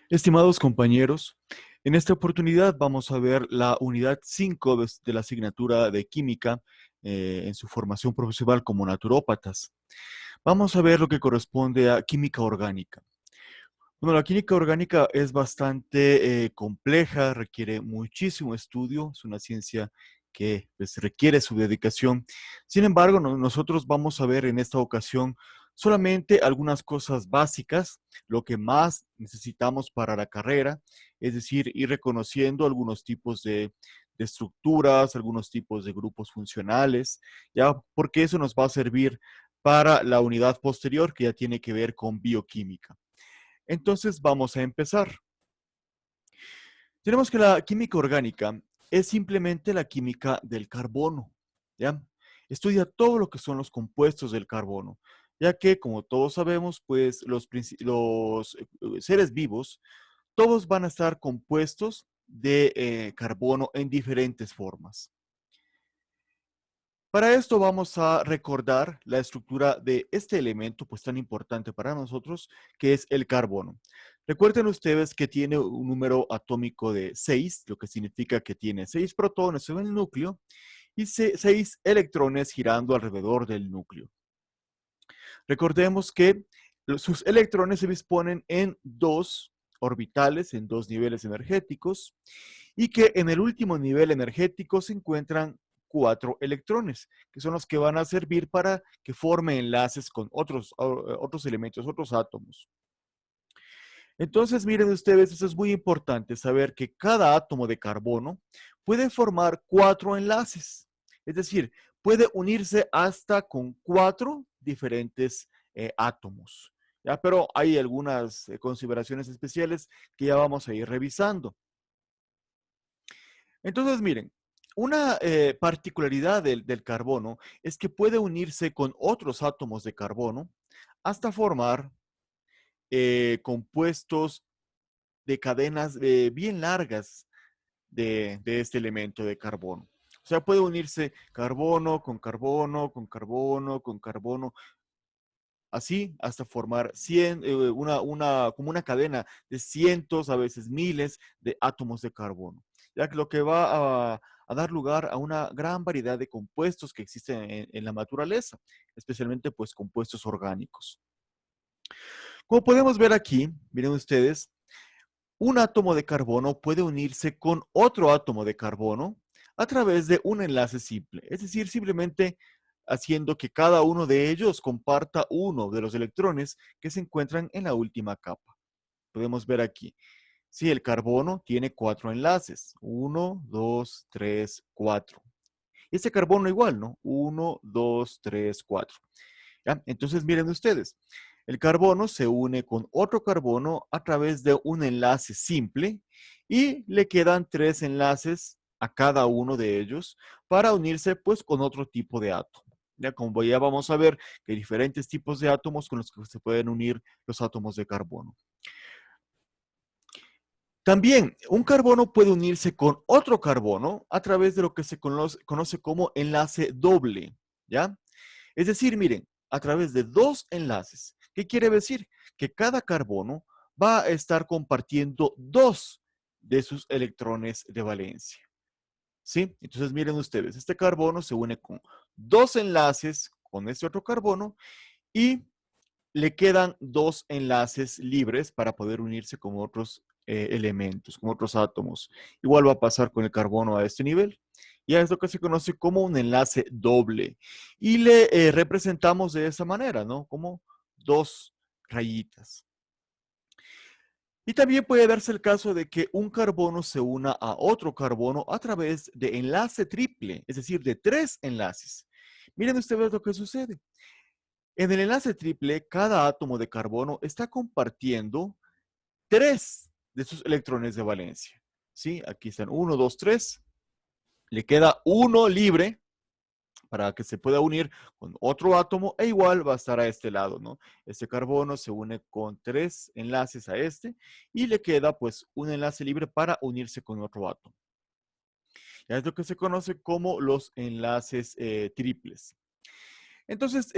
Estimados compañeros, en esta oportunidad vamos a ver la unidad 5 de la asignatura de química en su formación profesional como naturópatas. Vamos a ver lo que corresponde a química orgánica. Bueno, la química orgánica es bastante compleja, requiere muchísimo estudio, es una ciencia que pues, requiere su dedicación. Sin embargo, nosotros vamos a ver en esta ocasión solamente algunas cosas básicas, lo que más necesitamos para la carrera, es decir, ir reconociendo algunos tipos de estructuras, algunos tipos de grupos funcionales, ya, porque eso nos va a servir para la unidad posterior que ya tiene que ver con bioquímica. Entonces vamos a empezar. Tenemos que la química orgánica es simplemente la química del carbono, ¿ya? Estudia todo lo que son los compuestos del carbono, ya que, como todos sabemos, pues los seres vivos, todos van a estar compuestos de carbono en diferentes formas. Para esto vamos a recordar la estructura de este elemento, pues tan importante para nosotros, que es el carbono. Recuerden ustedes que tiene un número atómico de 6, lo que significa que tiene 6 protones en el núcleo y 6 electrones girando alrededor del núcleo. Recordemos que sus electrones se disponen en dos orbitales, en dos niveles energéticos, y que en el último nivel energético se encuentran 4 electrones, que son los que van a servir para que forme enlaces con otros elementos, otros átomos. Entonces, miren ustedes, eso es muy importante, saber que cada átomo de carbono puede formar 4 enlaces. Es decir, puede unirse hasta con 4 diferentes átomos. ¿Ya? Pero hay algunas consideraciones especiales que ya vamos a ir revisando. Entonces, miren, una particularidad del carbono es que puede unirse con otros átomos de carbono hasta formar compuestos de cadenas bien largas de este elemento de carbono. O sea, puede unirse carbono con carbono, con carbono, con carbono, así hasta formar como una cadena de cientos, a veces miles de átomos de carbono, ya que lo que va a dar lugar a una gran variedad de compuestos que existen en la naturaleza, especialmente pues compuestos orgánicos. Como podemos ver aquí, miren ustedes, un átomo de carbono puede unirse con otro átomo de carbono a través de un enlace simple, es decir, simplemente haciendo que cada uno de ellos comparta uno de los electrones que se encuentran en la última capa. Podemos ver aquí. Si el carbono tiene 4 enlaces, uno, 2, 3, 4. Este carbono igual, ¿no? Uno, 2, 3, 4. ¿Ya? Entonces miren ustedes, el carbono se une con otro carbono a través de un enlace simple y le quedan 3 enlaces a cada uno de ellos para unirse pues con otro tipo de átomo. Ya como ya vamos a ver que hay diferentes tipos de átomos con los que se pueden unir los átomos de carbono. También un carbono puede unirse con otro carbono a través de lo que se conoce como enlace doble, ¿ya? Es decir, miren, a través de dos enlaces. ¿Qué quiere decir? Que cada carbono va a estar compartiendo dos de sus electrones de valencia. ¿Sí? Entonces miren ustedes, este carbono se une con dos enlaces con este otro carbono y le quedan dos enlaces libres para poder unirse con otros elementos, con otros átomos. Igual va a pasar con el carbono a este nivel. Ya es lo que se conoce como un enlace doble. Y le representamos de esa manera, ¿no? Como dos rayitas. Y también puede darse el caso de que un carbono se una a otro carbono a través de enlace triple, es decir, de 3 enlaces. Miren ustedes lo que sucede. En el enlace triple, cada átomo de carbono está compartiendo 3 de sus electrones de valencia. ¿Sí? Aquí están uno, 2, 3. Le queda uno libre para que se pueda unir con otro átomo e igual va a estar a este lado, ¿no? Este carbono se une con 3 enlaces a este y le queda pues un enlace libre para unirse con otro átomo. Ya es lo que se conoce como los enlaces triples. Entonces,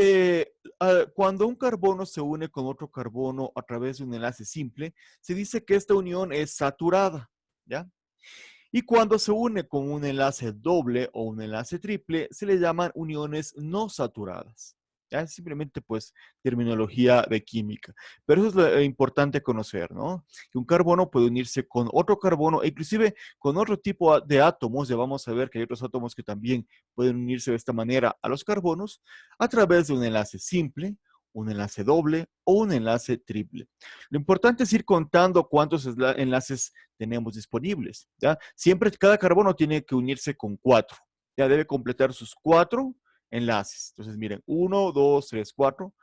cuando un carbono se une con otro carbono a través de un enlace simple, se dice que esta unión es saturada, ¿ya? Y cuando se une con un enlace doble o un enlace triple, se le llaman uniones no saturadas. ¿Ya? Simplemente, pues, terminología de química. Pero eso es lo importante conocer, ¿no? Que un carbono puede unirse con otro carbono e inclusive con otro tipo de átomos. Ya vamos a ver que hay otros átomos que también pueden unirse de esta manera a los carbonos a través de un enlace simple, un enlace doble o un enlace triple. Lo importante es ir contando cuántos enlaces tenemos disponibles. ¿Ya? Siempre cada carbono tiene que unirse con 4. Ya debe completar sus 4 enlaces. Entonces, miren, 1, 2, 3, 4.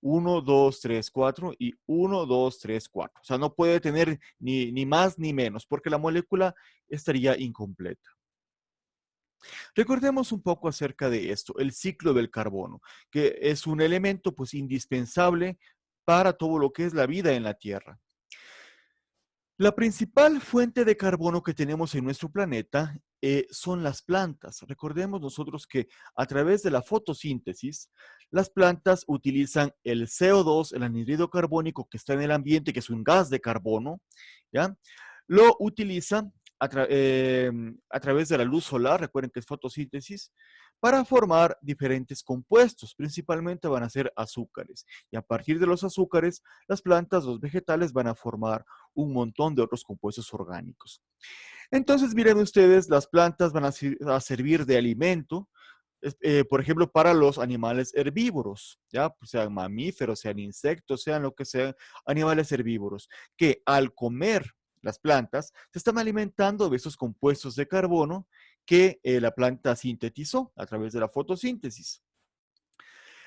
1, 2, 3, 4 y 1, 2, 3, 4. O sea, no puede tener ni más ni menos porque la molécula estaría incompleta. Recordemos un poco acerca de esto, el ciclo del carbono, que es un elemento pues indispensable para todo lo que es la vida en la Tierra. La principal fuente de carbono que tenemos en nuestro planeta son las plantas. Recordemos nosotros que a través de la fotosíntesis, las plantas utilizan el CO2, el anhídrido carbónico que está en el ambiente, que es un gas de carbono, ¿ya? Lo utilizan a través de la luz solar, recuerden que es fotosíntesis, para formar diferentes compuestos. Principalmente van a ser azúcares. Y a partir de los azúcares, las plantas, los vegetales van a formar un montón de otros compuestos orgánicos. Entonces, miren ustedes, las plantas van a servir de alimento, por ejemplo, para los animales herbívoros, ya, pues sean mamíferos, sean insectos, sean lo que sean, animales herbívoros, que al comer las plantas se están alimentando de esos compuestos de carbono que la planta sintetizó a través de la fotosíntesis.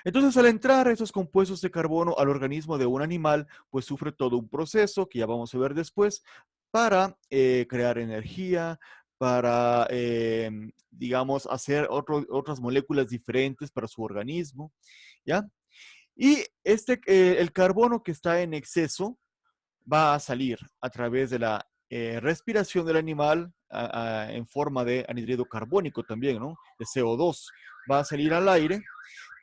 Entonces, al entrar esos compuestos de carbono al organismo de un animal, pues sufre todo un proceso que ya vamos a ver después para crear energía, para, digamos, hacer otras moléculas diferentes para su organismo, ¿ya? Y el carbono que está en exceso va a salir a través de la respiración del animal en forma de anhídrido carbónico también, ¿no? De CO2. Va a salir al aire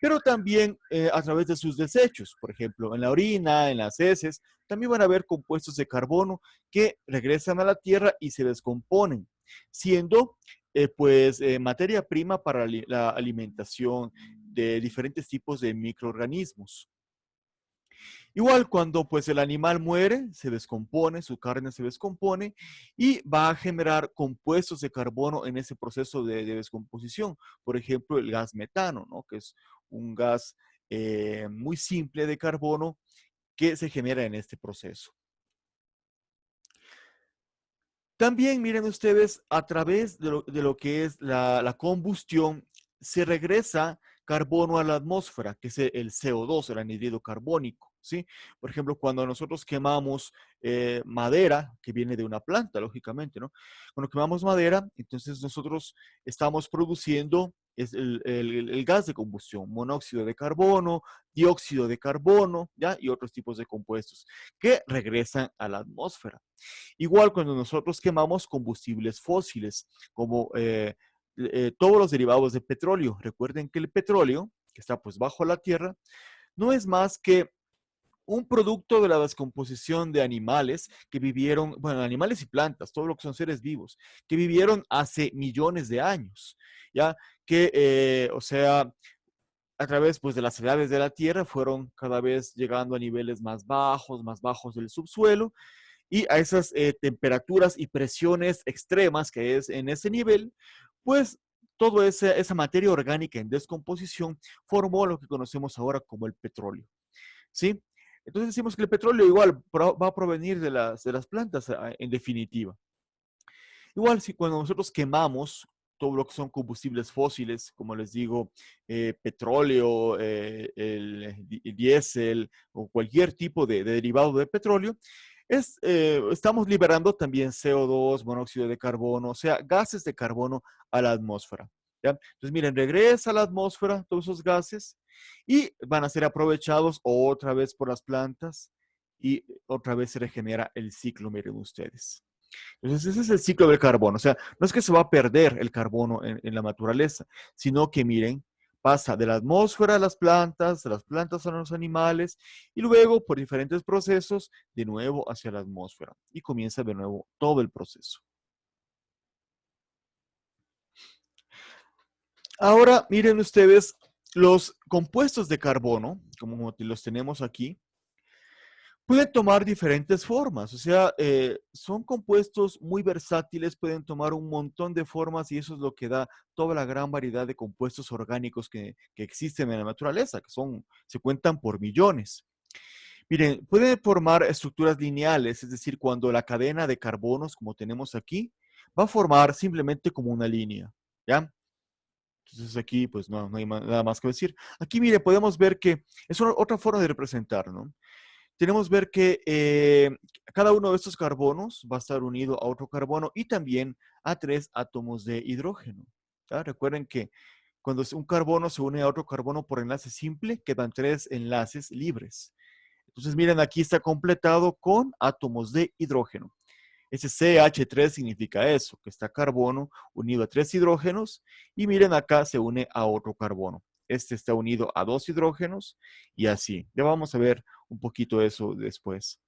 pero también a través de sus desechos, por ejemplo, en la orina, en las heces, también van a haber compuestos de carbono que regresan a la tierra y se descomponen, siendo materia prima para la alimentación de diferentes tipos de microorganismos. Igual cuando pues el animal muere, se descompone, su carne se descompone y va a generar compuestos de carbono en ese proceso de descomposición. Por ejemplo, el gas metano, ¿no? Que es un gas muy simple de carbono que se genera en este proceso. También miren ustedes, a través de lo que es la combustión, se regresa carbono a la atmósfera, que es el CO2, el anhídrido carbónico, ¿sí? Por ejemplo, cuando nosotros quemamos madera, que viene de una planta, lógicamente, ¿no? Cuando quemamos madera, entonces nosotros estamos produciendo el gas de combustión, monóxido de carbono, dióxido de carbono, ¿ya? Y otros tipos de compuestos que regresan a la atmósfera. Igual cuando nosotros quemamos combustibles fósiles, como todos los derivados de petróleo. Recuerden que el petróleo, que está pues bajo la tierra, no es más que un producto de la descomposición de animales que vivieron, bueno, animales y plantas, todo lo que son seres vivos, que vivieron hace millones de años, ¿ya? Que, o sea, a través pues, de las edades de la Tierra fueron cada vez llegando a niveles más bajos del subsuelo, y a esas temperaturas y presiones extremas que es en ese nivel, pues toda esa materia orgánica en descomposición formó lo que conocemos ahora como el petróleo, ¿sí? Entonces decimos que el petróleo igual va a provenir de las plantas en definitiva. Igual si cuando nosotros quemamos todo lo que son combustibles fósiles, como les digo, petróleo, el diésel o cualquier tipo de derivado de petróleo, estamos liberando también CO2, monóxido de carbono, o sea, gases de carbono a la atmósfera. ¿Ya? Entonces, miren, regresa a la atmósfera todos esos gases y van a ser aprovechados otra vez por las plantas y otra vez se regenera el ciclo, miren ustedes. Entonces, ese es el ciclo del carbono. O sea, no es que se va a perder el carbono en la naturaleza, sino que miren, pasa de la atmósfera a las plantas, de las plantas a los animales, y luego por diferentes procesos, de nuevo hacia la atmósfera. Y comienza de nuevo todo el proceso. Ahora, miren ustedes, los compuestos de carbono, como los tenemos aquí, pueden tomar diferentes formas, o sea, son compuestos muy versátiles, pueden tomar un montón de formas y eso es lo que da toda la gran variedad de compuestos orgánicos que existen en la naturaleza, se cuentan por millones. Miren, pueden formar estructuras lineales, es decir, cuando la cadena de carbonos, como tenemos aquí, va a formar simplemente como una línea, ¿ya? Entonces aquí, pues no hay nada más que decir. Aquí, mire, podemos ver que es otra forma de representar, ¿no? Tenemos ver que cada uno de estos carbonos va a estar unido a otro carbono y también a 3 átomos de hidrógeno. ¿Ya? Recuerden que cuando un carbono se une a otro carbono por enlace simple, quedan 3 enlaces libres. Entonces, miren, aquí está completado con átomos de hidrógeno. Ese CH3 significa eso, que está carbono unido a 3 hidrógenos y miren acá se une a otro carbono. Este está unido a 2 hidrógenos y así. Ya vamos a ver un poquito eso después.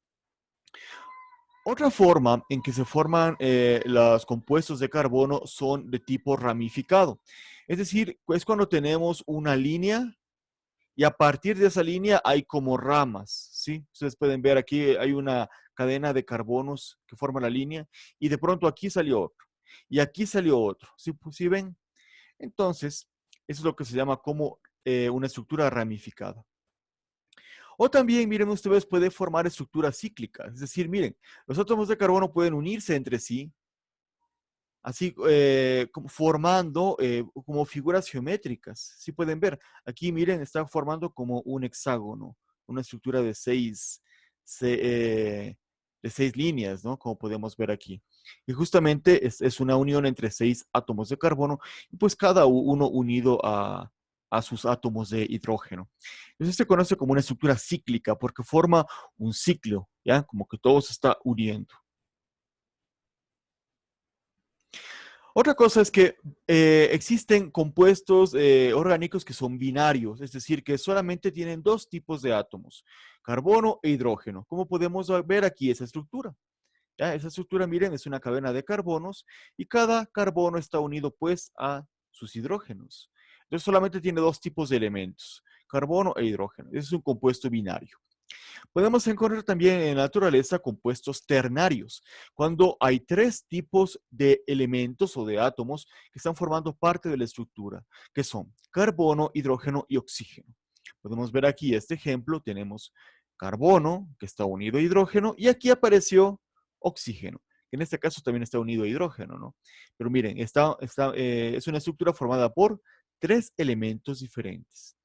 Otra forma en que se forman los compuestos de carbono son de tipo ramificado. Es decir, es cuando tenemos una línea y a partir de esa línea hay como ramas, ¿sí? Ustedes pueden ver aquí hay una cadena de carbonos que forma la línea y de pronto aquí salió otro y aquí salió otro, ¿sí, ¿sí ven? Entonces, eso es lo que se llama como una estructura ramificada. O también, miren ustedes, puede formar estructuras cíclicas, es decir, miren, los átomos de carbono pueden unirse entre sí, así como formando como figuras geométricas. Sí pueden ver, aquí miren, está formando como un hexágono, una estructura de de 6 líneas, ¿no? Como podemos ver aquí. Y justamente es una unión entre 6 átomos de carbono, y pues cada uno unido a sus átomos de hidrógeno. Entonces se conoce como una estructura cíclica porque forma un ciclo, ¿ya? Como que todo se está uniendo. Otra cosa es que existen compuestos orgánicos que son binarios, es decir, que solamente tienen 2 tipos de átomos, carbono e hidrógeno. Como podemos ver aquí esa estructura. ¿Ya? Esa estructura, miren, es una cadena de carbonos y cada carbono está unido pues a sus hidrógenos. Entonces solamente tiene 2 tipos de elementos, carbono e hidrógeno. Ese es un compuesto binario. Podemos encontrar también en la naturaleza compuestos ternarios, cuando hay 3 tipos de elementos o de átomos que están formando parte de la estructura, que son carbono, hidrógeno y oxígeno. Podemos ver aquí este ejemplo, tenemos carbono, que está unido a hidrógeno, y aquí apareció oxígeno, que en este caso también está unido a hidrógeno, ¿no? Pero miren, es una estructura formada por 3 elementos diferentes.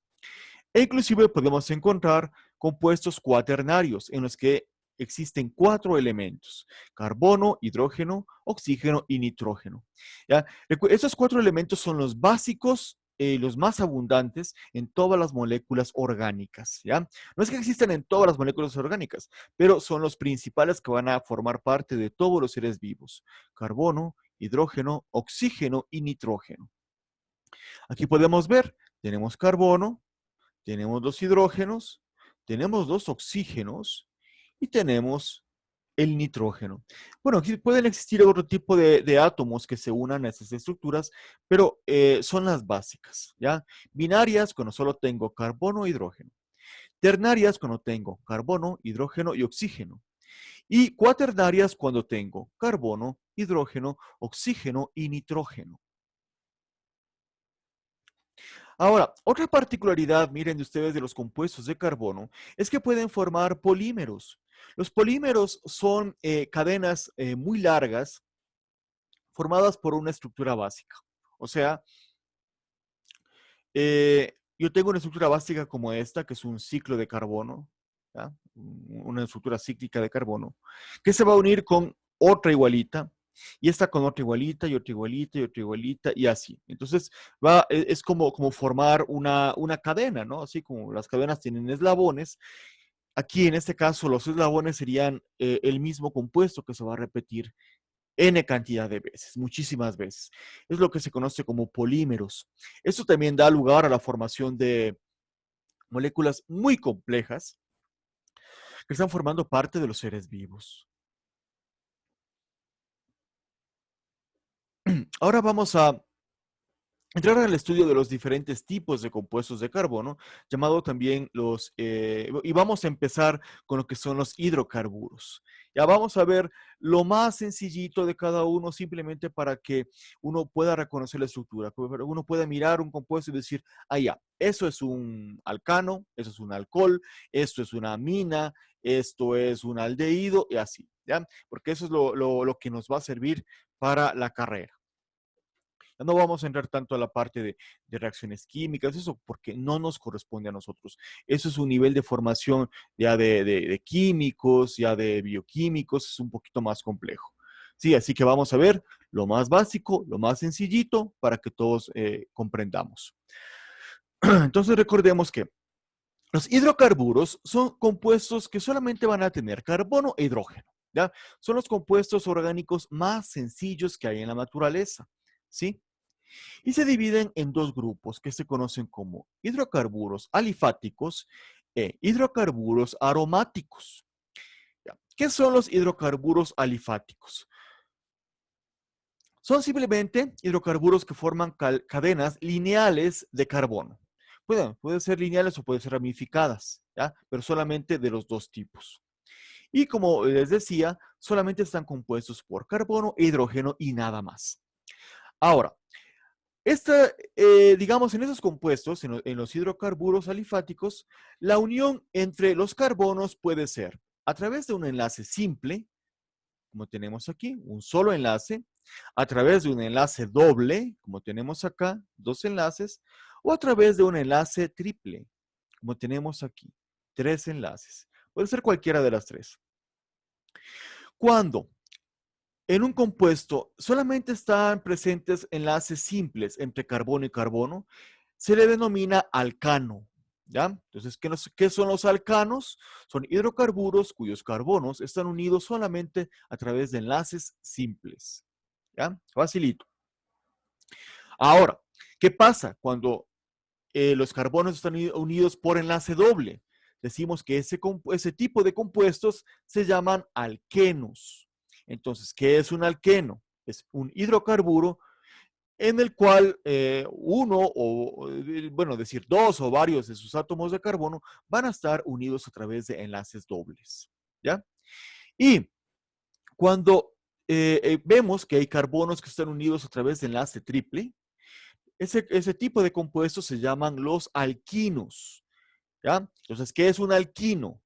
E inclusive podemos encontrar compuestos cuaternarios en los que existen 4 elementos, carbono, hidrógeno, oxígeno y nitrógeno. ¿Ya? Estos 4 elementos son los básicos, los más abundantes en todas las moléculas orgánicas. ¿Ya? No es que existen en todas las moléculas orgánicas, pero son los principales que van a formar parte de todos los seres vivos. Carbono, hidrógeno, oxígeno y nitrógeno. Aquí podemos ver, tenemos carbono, tenemos 2 hidrógenos, tenemos 2 oxígenos y tenemos el nitrógeno. Bueno, aquí pueden existir otro tipo de átomos que se unan a estas estructuras, pero son las básicas, ¿ya? Binarias cuando solo tengo carbono e hidrógeno. Ternarias cuando tengo carbono, hidrógeno y oxígeno. Y cuaternarias cuando tengo carbono, hidrógeno, oxígeno y nitrógeno. Ahora, otra particularidad, miren ustedes, de los compuestos de carbono es que pueden formar polímeros. Los polímeros son cadenas muy largas formadas por una estructura básica. O sea, yo tengo una estructura básica como esta, que es un ciclo de carbono, ¿ya? Una estructura cíclica de carbono, que se va a unir con otra igualita, y esta con otra igualita, y otra igualita, y otra igualita, y así. Entonces, es como formar una cadena, ¿no? Así como las cadenas tienen eslabones. Aquí, en este caso, los eslabones serían el mismo compuesto que se va a repetir N cantidad de veces, muchísimas veces. Es lo que se conoce como polímeros. Esto también da lugar a la formación de moléculas muy complejas que están formando parte de los seres vivos. Ahora vamos a entrar al estudio de los diferentes tipos de compuestos de carbono, llamado también y vamos a empezar con lo que son los hidrocarburos. Ya vamos a ver lo más sencillito de cada uno, simplemente para que uno pueda reconocer la estructura, uno pueda mirar un compuesto y decir, ah, ya, eso es un alcano, eso es un alcohol, esto es una amina, esto es un aldehído, y así, ¿ya? Porque eso es lo que nos va a servir para la carrera. No vamos a entrar tanto a la parte de reacciones químicas, eso porque no nos corresponde a nosotros. Eso es un nivel de formación ya de químicos, ya de bioquímicos, es un poquito más complejo. Sí, así que vamos a ver lo más básico, lo más sencillito para que todos comprendamos. Entonces recordemos que los hidrocarburos son compuestos que solamente van a tener carbono e hidrógeno. ¿Ya? Son los compuestos orgánicos más sencillos que hay en la naturaleza. ¿Sí? Y se dividen en dos grupos que se conocen como hidrocarburos alifáticos e hidrocarburos aromáticos. ¿Qué son los hidrocarburos alifáticos? Son simplemente hidrocarburos que forman cadenas lineales de carbono. Pueden ser lineales o pueden ser ramificadas, ¿ya? Pero solamente de los dos tipos. Y como les decía, solamente están compuestos por carbono e hidrógeno y nada más. Ahora, digamos, en esos compuestos, en los hidrocarburos alifáticos, la unión entre los carbonos puede ser a través de un enlace simple, como tenemos aquí, un solo enlace, a través de un enlace doble, como tenemos acá, dos enlaces, o a través de un enlace triple, como tenemos aquí, tres enlaces. Puede ser cualquiera de las tres. Cuando en un compuesto solamente están presentes enlaces simples entre carbono y carbono, se le denomina alcano. ¿Ya? Entonces, ¿qué son los alcanos? Son hidrocarburos cuyos carbonos están unidos solamente a través de enlaces simples. ¿Ya? Facilito. Ahora, ¿qué pasa cuando los carbonos están unidos por enlace doble? Decimos que ese tipo de compuestos se llaman alquenos. Entonces, ¿qué es un alqueno? Es un hidrocarburo en el cual bueno, decir dos o varios de sus átomos de carbono van a estar unidos a través de enlaces dobles. ¿Ya? Y cuando vemos que hay carbonos que están unidos a través de enlace triple, ese tipo de compuestos se llaman los alquinos. ¿Ya? Entonces, ¿qué es un alquino?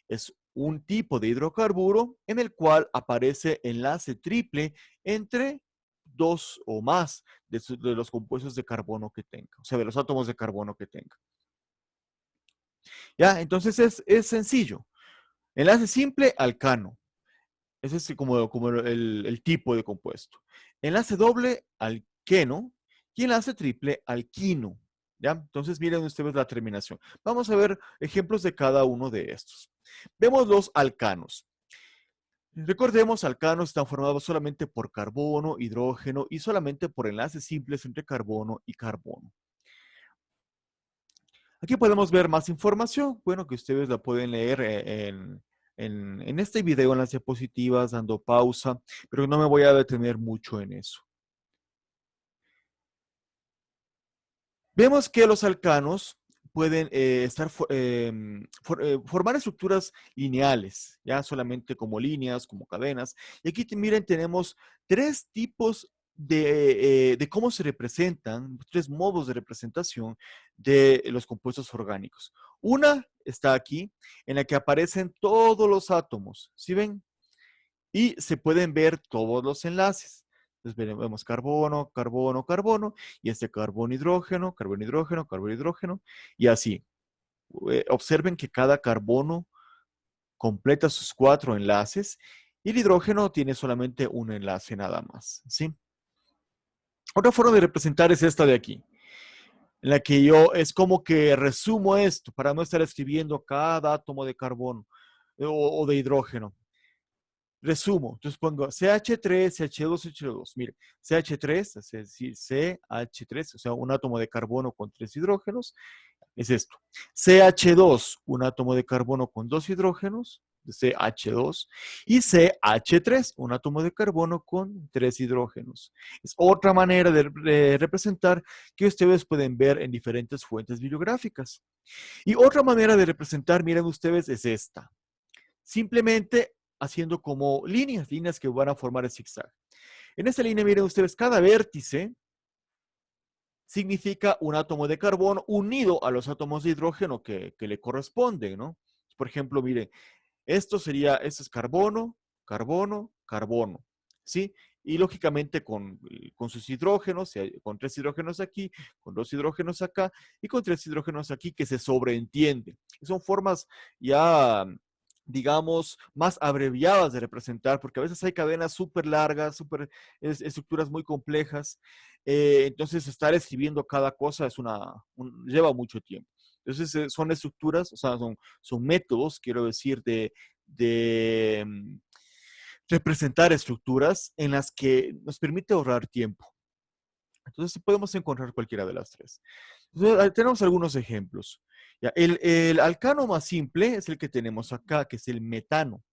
Es un tipo de hidrocarburo en el cual aparece enlace triple entre dos o más de los compuestos de carbono que tenga, o sea, de los átomos de carbono que tenga. ¿Ya? Entonces es sencillo. Enlace simple, alcano. Ese es como el tipo de compuesto. Enlace doble, alqueno. Y enlace triple, alquino. ¿Ya? Entonces miren ustedes la terminación. Vamos a ver ejemplos de cada uno de estos. Vemos los alcanos. Recordemos, alcanos están formados solamente por carbono, hidrógeno y solamente por enlaces simples entre carbono y carbono. Aquí podemos ver más información, bueno, que ustedes la pueden leer en este video, en las diapositivas, dando pausa, pero no me voy a detener mucho en eso. Vemos que los alcanos pueden formar estructuras lineales, ya solamente como líneas, como cadenas. Y aquí miren, tenemos tres tipos de cómo se representan, tres modos de representación de los compuestos orgánicos. Una está aquí, en la que aparecen todos los átomos, ¿sí ven? Y se pueden ver todos los enlaces. Entonces vemos carbono, carbono, carbono, y este carbono, hidrógeno, carbono, hidrógeno, carbono, hidrógeno, y así. Observen que cada carbono completa sus cuatro enlaces y el hidrógeno tiene solamente un enlace nada más, ¿sí? Otra forma de representar es esta de aquí, en la que yo es como que resumo esto para no estar escribiendo cada átomo de carbono o de hidrógeno. Resumo, entonces pongo CH3, CH2, CH2. Mire, CH3, es decir, CH3, o sea, un átomo de carbono con 3 hidrógenos, es esto. CH2, un átomo de carbono con 2 hidrógenos, CH2, y CH3, un átomo de carbono con 3 hidrógenos. Es otra manera de representar que ustedes pueden ver en diferentes fuentes bibliográficas. Y otra manera de representar, miren ustedes, es esta. Simplemente haciendo como líneas que van a formar el zigzag. En esta línea, miren ustedes, cada vértice significa un átomo de carbono unido a los átomos de hidrógeno que le corresponden, ¿no? Por ejemplo, miren, esto es carbono, carbono, carbono, ¿sí? Y lógicamente con sus hidrógenos, con 3 hidrógenos aquí, con 2 hidrógenos acá y con 3 hidrógenos aquí que se sobreentienden. Son formas ya, digamos, más abreviadas de representar, porque a veces hay cadenas súper largas, estructuras muy complejas. Entonces, estar escribiendo cada cosa lleva mucho tiempo. Entonces, son estructuras, o sea, son métodos, quiero decir, de representar estructuras en las que nos permite ahorrar tiempo. Entonces, sí podemos encontrar cualquiera de las tres. Entonces, tenemos algunos ejemplos. Ya, el alcano más simple es el que tenemos acá, que es el metano.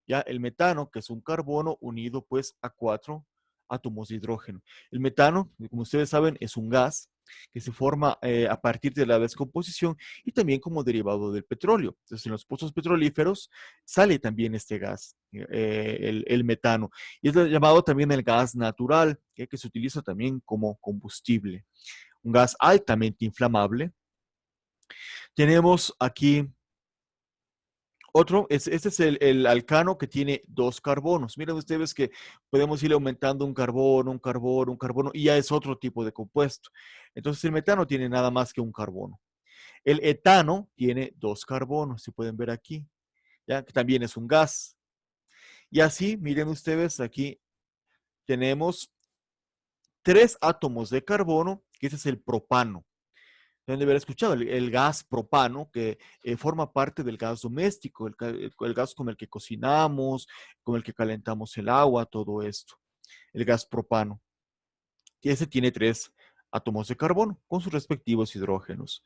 Ya, el metano, que es un carbono unido pues a 4 átomos de hidrógeno. El metano, como ustedes saben, es un gas que se forma a partir de la descomposición y también como derivado del petróleo. Entonces, en los pozos petrolíferos sale también este gas, el metano. Y es llamado también el gas natural, que se utiliza también como combustible. Un gas altamente inflamable. Tenemos aquí este es el alcano que tiene 2 carbonos. Miren ustedes que podemos ir aumentando un carbono, un carbono, un carbono, y ya es otro tipo de compuesto. Entonces el metano tiene nada más que un carbono. El etano tiene 2 carbonos, si pueden ver aquí, ya que también es un gas. Y así, miren ustedes, aquí tenemos 3 átomos de carbono, que ese es el propano. Deben de haber escuchado el gas propano, que forma parte del gas doméstico, el gas con el que cocinamos, con el que calentamos el agua, todo esto. El gas propano. Y ese tiene 3 átomos de carbono con sus respectivos hidrógenos.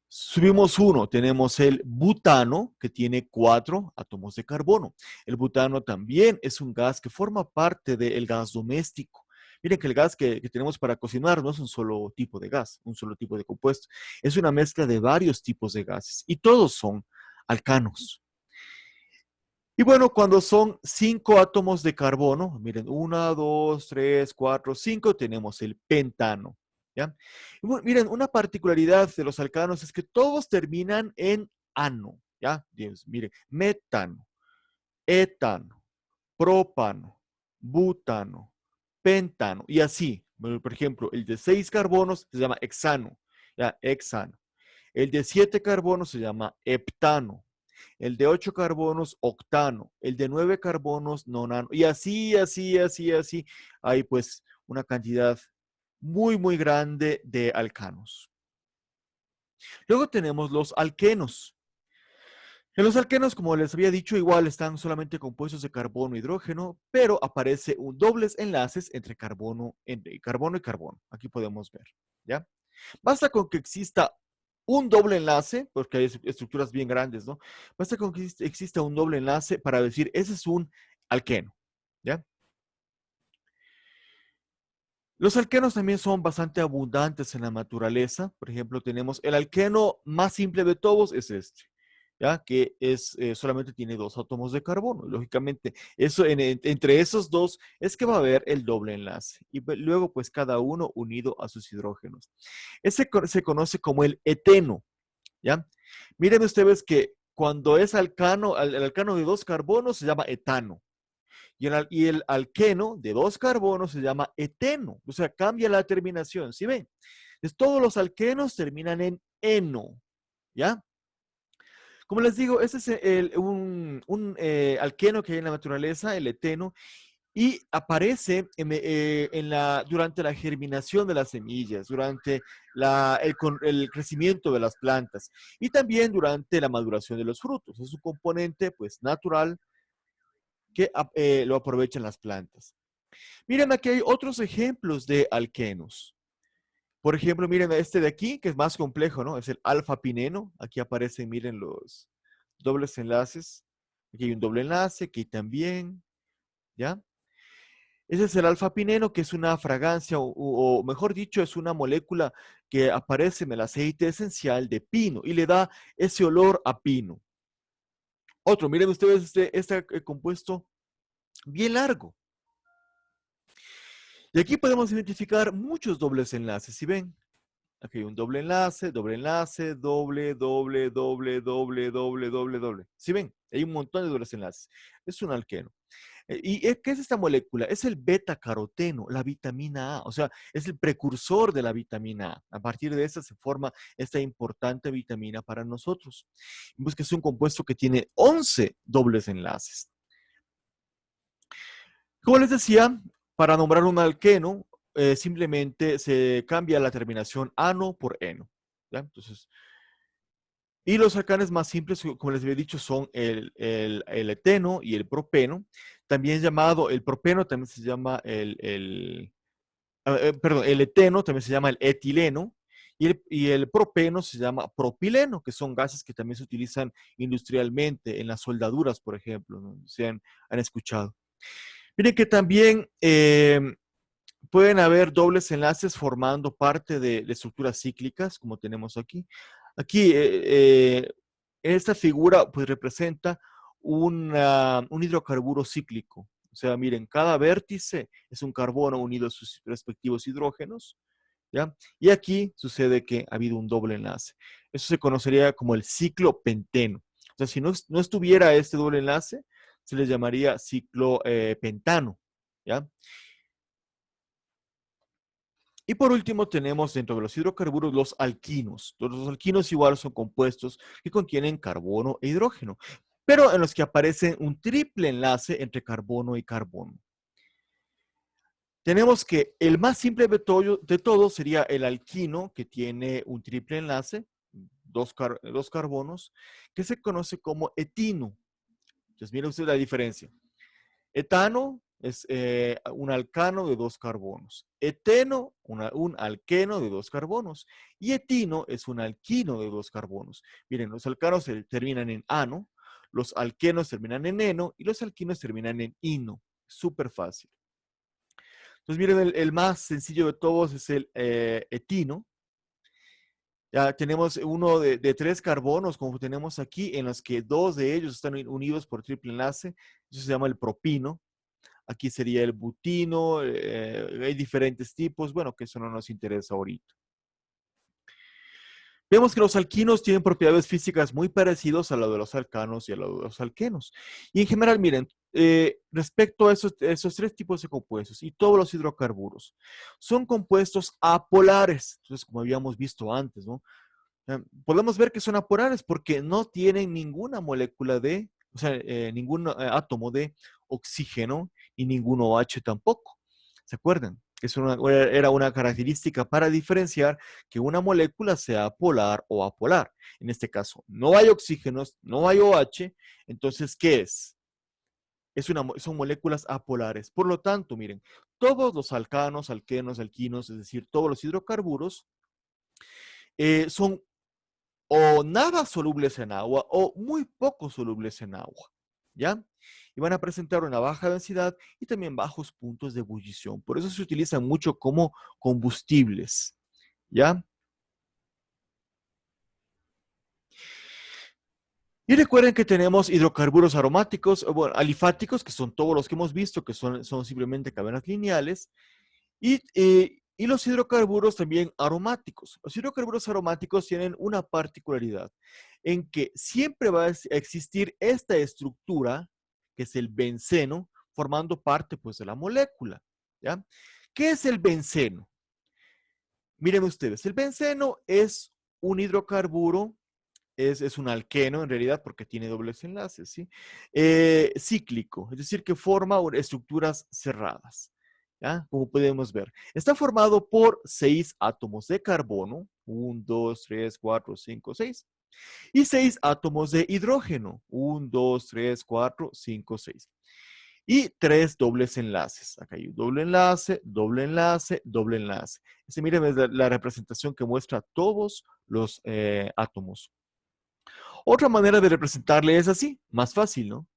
Subimos uno, tenemos el butano, que tiene 4 átomos de carbono. El butano también es un gas que forma parte del gas doméstico. Miren que el gas que tenemos para cocinar no es un solo tipo de gas, un solo tipo de compuesto. Es una mezcla de varios tipos de gases y todos son alcanos. Y bueno, cuando son 5 átomos de carbono, miren, 1, 2, 3, 4, 5, tenemos el pentano. ¿Ya? Y bueno, miren, una particularidad de los alcanos es que todos terminan en ano. ¿Ya? Miren, metano, etano, propano, butano, pentano, y así. Por ejemplo, el de 6 carbonos se llama hexano. ¿Ya? Hexano. El de 7 carbonos se llama heptano. El de 8 carbonos, octano. El de 9 carbonos, nonano. Y así, así, así, así. Hay pues una cantidad muy, muy grande de alcanos. Luego tenemos los alquenos. En los alquenos, como les había dicho, igual están solamente compuestos de carbono e hidrógeno, pero aparece un dobles enlaces entre carbono y carbono. Aquí podemos ver, ¿ya? Basta con que exista un doble enlace, porque hay estructuras bien grandes, ¿no? Basta con que exista un doble enlace para decir, ese es un alqueno, ¿ya? Los alquenos también son bastante abundantes en la naturaleza. Por ejemplo, tenemos el alqueno más simple de todos, es este, ¿ya? Que solamente tiene 2 átomos de carbono. Lógicamente, entre esos dos es que va a haber el doble enlace. Y luego, pues, cada uno unido a sus hidrógenos. Ese se conoce como el eteno, ¿ya? Miren ustedes que cuando es alcano, el alcano de 2 carbonos se llama etano. Y el alqueno de 2 carbonos se llama eteno. O sea, cambia la terminación. ¿Sí ven? Entonces, todos los alquenos terminan en eno. ¿Ya? Como les digo, este es un alqueno que hay en la naturaleza, el eteno, y aparece durante la germinación de las semillas, durante el crecimiento de las plantas y también durante la maduración de los frutos. Es un componente pues natural que lo aprovechan las plantas. Miren, aquí hay otros ejemplos de alquenos. Por ejemplo, miren este de aquí, que es más complejo, ¿no? Es el alfa-pineno. Aquí aparecen, miren, los dobles enlaces. Aquí hay un doble enlace, aquí también, ¿ya? Ese es el alfa-pineno, que es una fragancia, o mejor dicho, es una molécula que aparece en el aceite esencial de pino y le da ese olor a pino. Otro, miren ustedes este compuesto bien largo. Y aquí podemos identificar muchos dobles enlaces, ¿sí ven? Aquí hay un doble enlace, doble, doble, doble, doble, doble. ¿Sí ven? Hay un montón de dobles enlaces. Es un alqueno. ¿Qué es esta molécula? Es el beta-caroteno, la vitamina A. O sea, es el precursor de la vitamina A. A partir de esta se forma esta importante vitamina para nosotros. Vemos que es un compuesto que tiene 11 dobles enlaces. Como les decía, para nombrar un alqueno, simplemente se cambia la terminación ano por eno. ¿Ya? Entonces, y los alcanes más simples, como les había dicho, son el eteno y el propeno. También llamado el propeno, también se llama perdón, el eteno también se llama el etileno. Y el propeno se llama propileno, que son gases que también se utilizan industrialmente en las soldaduras, por ejemplo, ¿no? Se han escuchado. Miren que también pueden haber dobles enlaces formando parte de estructuras cíclicas, como tenemos aquí. Aquí, en esta figura, pues representa un hidrocarburo cíclico. O sea, miren, cada vértice es un carbono unido a sus respectivos hidrógenos, ¿ya? Y aquí sucede que ha habido un doble enlace. Eso se conocería como el ciclo penteno. O sea, si no estuviera este doble enlace, se le llamaría ciclo pentano, ¿ya? Y por último tenemos dentro de los hidrocarburos los alquinos. Los alquinos igual son compuestos que contienen carbono e hidrógeno, pero en los que aparece un triple enlace entre carbono y carbono. Tenemos que el más simple de todo sería el alquino, que tiene un triple enlace, dos carbonos, que se conoce como etino. Entonces, miren usted la diferencia. Etano es un alcano de dos carbonos. Eteno, un alqueno de dos carbonos. Y etino es un alquino de dos carbonos. Miren, los alcanos terminan en ano, los alquenos terminan en eno y los alquinos terminan en ino. Súper fácil. Entonces, miren, el más sencillo de todos es el etino. Ya tenemos uno de tres carbonos, como tenemos aquí, en los que dos de ellos están unidos por triple enlace. Eso se llama el propino. Aquí sería el butino, hay diferentes tipos, bueno, que eso no nos interesa ahorita. Vemos que los alquinos tienen propiedades físicas muy parecidas a lo de los alcanos y a lo de los alquenos. Y en general, miren, respecto a esos tres tipos de compuestos y todos los hidrocarburos, son compuestos apolares, entonces como habíamos visto antes, ¿no? Podemos ver que son apolares porque no tienen ninguna molécula o sea, ningún átomo de oxígeno y ningún OH tampoco. ¿Se acuerdan? Era una característica para diferenciar que una molécula sea polar o apolar. En este caso, no hay oxígenos, no hay OH, entonces, ¿qué es? Son moléculas apolares. Por lo tanto, miren, todos los alcanos, alquenos, alquinos, es decir, todos los hidrocarburos, son o nada solubles en agua o muy poco solubles en agua, ¿ya? Y van a presentar una baja densidad y también bajos puntos de ebullición. Por eso se utilizan mucho como combustibles, ¿ya? Y recuerden que tenemos hidrocarburos aromáticos, bueno, alifáticos, que son todos los que hemos visto, que son simplemente cadenas lineales, y los hidrocarburos también aromáticos. Los hidrocarburos aromáticos tienen una particularidad en que siempre va a existir esta estructura, que es el benceno, formando parte pues de la molécula, ¿ya? ¿Qué es el benceno? Miren ustedes, el benceno es un hidrocarburo, es un alqueno en realidad porque tiene dobles enlaces, ¿sí? Cíclico, es decir, que forma estructuras cerradas, ¿ya? Como podemos ver. Está formado por 6 átomos de carbono, 1, 2, 3, 4, 5, 6, y 6 átomos de hidrógeno, 1, 2, 3, 4, 5, 6. y 3 dobles enlaces. Acá hay un doble enlace, doble enlace, doble enlace. Miren, es la representación que muestra todos los átomos. Otra manera de representarle es así, más fácil, ¿no?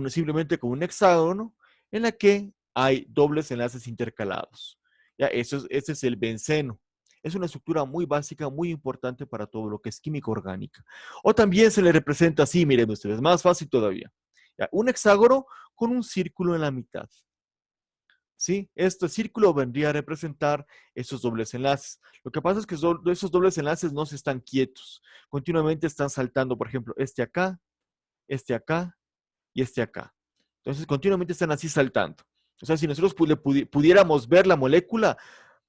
Simplemente con un hexágono en la que hay dobles enlaces intercalados. Ya, ese es el benceno. Es una estructura muy básica, muy importante para todo lo que es química orgánica. O también se le representa así, miren ustedes, más fácil todavía. Ya, un hexágono con un círculo en la mitad. ¿Sí? Este círculo vendría a representar esos dobles enlaces. Lo que pasa es que esos dobles enlaces no se están quietos. Continuamente están saltando, por ejemplo, este acá y este acá. Entonces, continuamente están así saltando. O sea, si nosotros pudiéramos ver la molécula,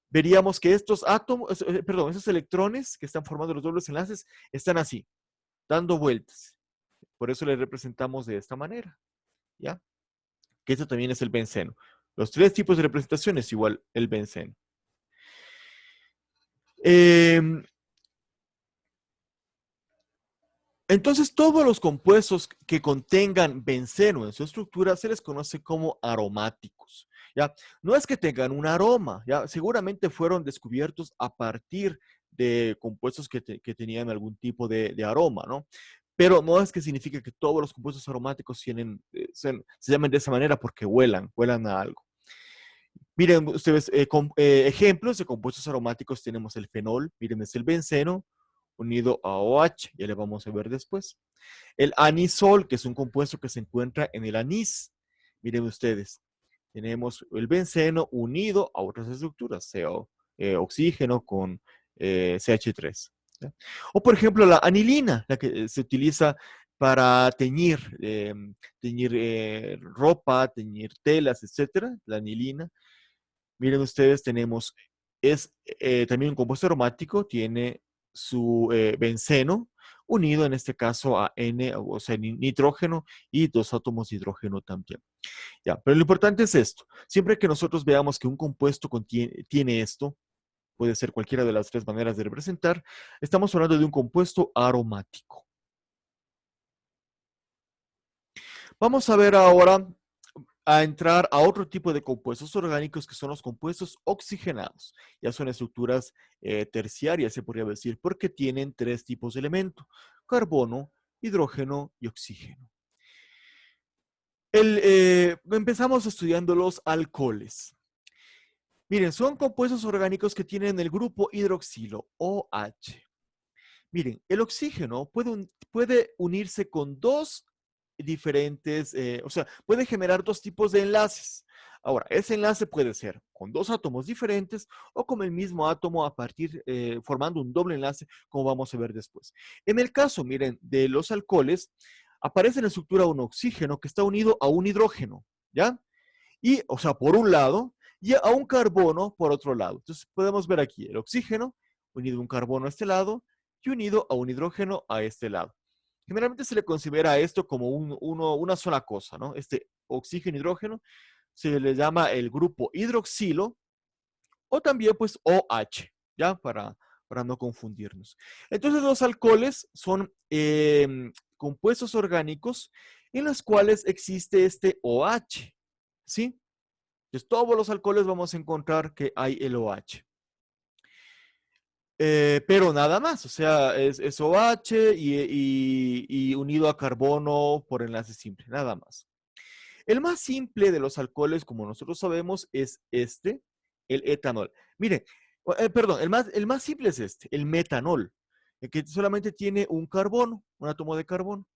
veríamos que estos átomos, perdón, esos electrones que están formando los dobles enlaces están así, dando vueltas. Por eso le representamos de esta manera, ¿ya? Que esto también es el benceno. Los tres tipos de representaciones igual el benceno. Entonces, todos los compuestos que contengan benceno en su estructura se les conoce como aromáticos, ¿ya? No es que tengan un aroma, ¿ya? Seguramente fueron descubiertos a partir de compuestos que tenían algún tipo de aroma, ¿no? Pero no es que signifique que todos los compuestos aromáticos se llamen de esa manera porque huelan a algo. Miren ustedes, ejemplos de compuestos aromáticos tenemos el fenol, miren, es el benceno unido a OH, ya le vamos a ver después. El anisol, que es un compuesto que se encuentra en el anís. Miren ustedes, tenemos el benceno unido a otras estructuras, oxígeno con CH3. ¿Ya? O por ejemplo la anilina, la que se utiliza para teñir ropa, teñir telas, etcétera, la anilina. Miren ustedes, es también un compuesto aromático, tiene su benceno unido en este caso a N, o sea, nitrógeno y dos átomos de hidrógeno también. Ya, pero lo importante es esto. Siempre que nosotros veamos que un compuesto tiene esto, puede ser cualquiera de las tres maneras de representar, estamos hablando de un compuesto aromático. Vamos a ver ahora a entrar a otro tipo de compuestos orgánicos que son los compuestos oxigenados. Ya son estructuras terciarias, se podría decir, porque tienen tres tipos de elementos: carbono, hidrógeno y oxígeno. Empezamos estudiando los alcoholes. Miren, son compuestos orgánicos que tienen el grupo hidroxilo, OH. Miren, el oxígeno puede unirse con dos diferentes, o sea, puede generar dos tipos de enlaces. Ahora, ese enlace puede ser con dos átomos diferentes o con el mismo átomo formando un doble enlace, como vamos a ver después. En el caso, miren, de los alcoholes, aparece en la estructura un oxígeno que está unido a un hidrógeno, ¿ya? Y, o sea, por un lado, y a un carbono por otro lado. Entonces, podemos ver aquí el oxígeno unido a un carbono a este lado y unido a un hidrógeno a este lado. Generalmente se le considera esto como una sola cosa, ¿no? Este oxígeno hidrógeno se le llama el grupo hidroxilo o también pues OH, ¿ya? Para no confundirnos. Entonces los alcoholes son compuestos orgánicos en los cuales existe este OH, ¿sí? Entonces todos los alcoholes vamos a encontrar que hay el OH. Pero nada más, o sea, es OH y unido a carbono por enlace simple, nada más. El más simple de los alcoholes, como nosotros sabemos, es el etanol. Miren, perdón, el más simple es el metanol, que solamente tiene un carbono, un átomo de carbono.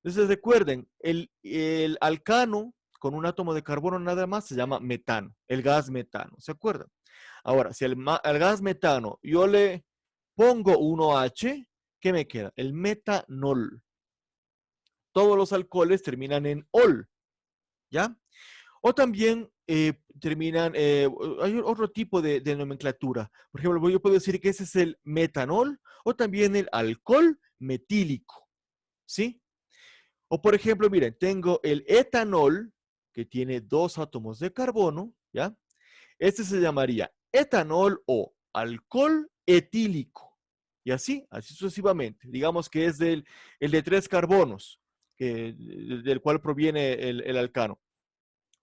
Entonces recuerden, el alcano con un átomo de carbono nada más se llama metano, el gas metano, ¿se acuerdan? Ahora, si al gas metano yo le pongo un OH, ¿qué me queda? El metanol. Todos los alcoholes terminan en ol, ¿ya? O también hay otro tipo de nomenclatura. Por ejemplo, yo puedo decir que ese es el metanol o también el alcohol metílico, ¿sí? O por ejemplo, miren, tengo el etanol, que tiene dos átomos de carbono, ¿ya? Este se llamaría etanol o alcohol etílico. Y así sucesivamente. Digamos que es el de tres carbonos, del cual proviene el alcano.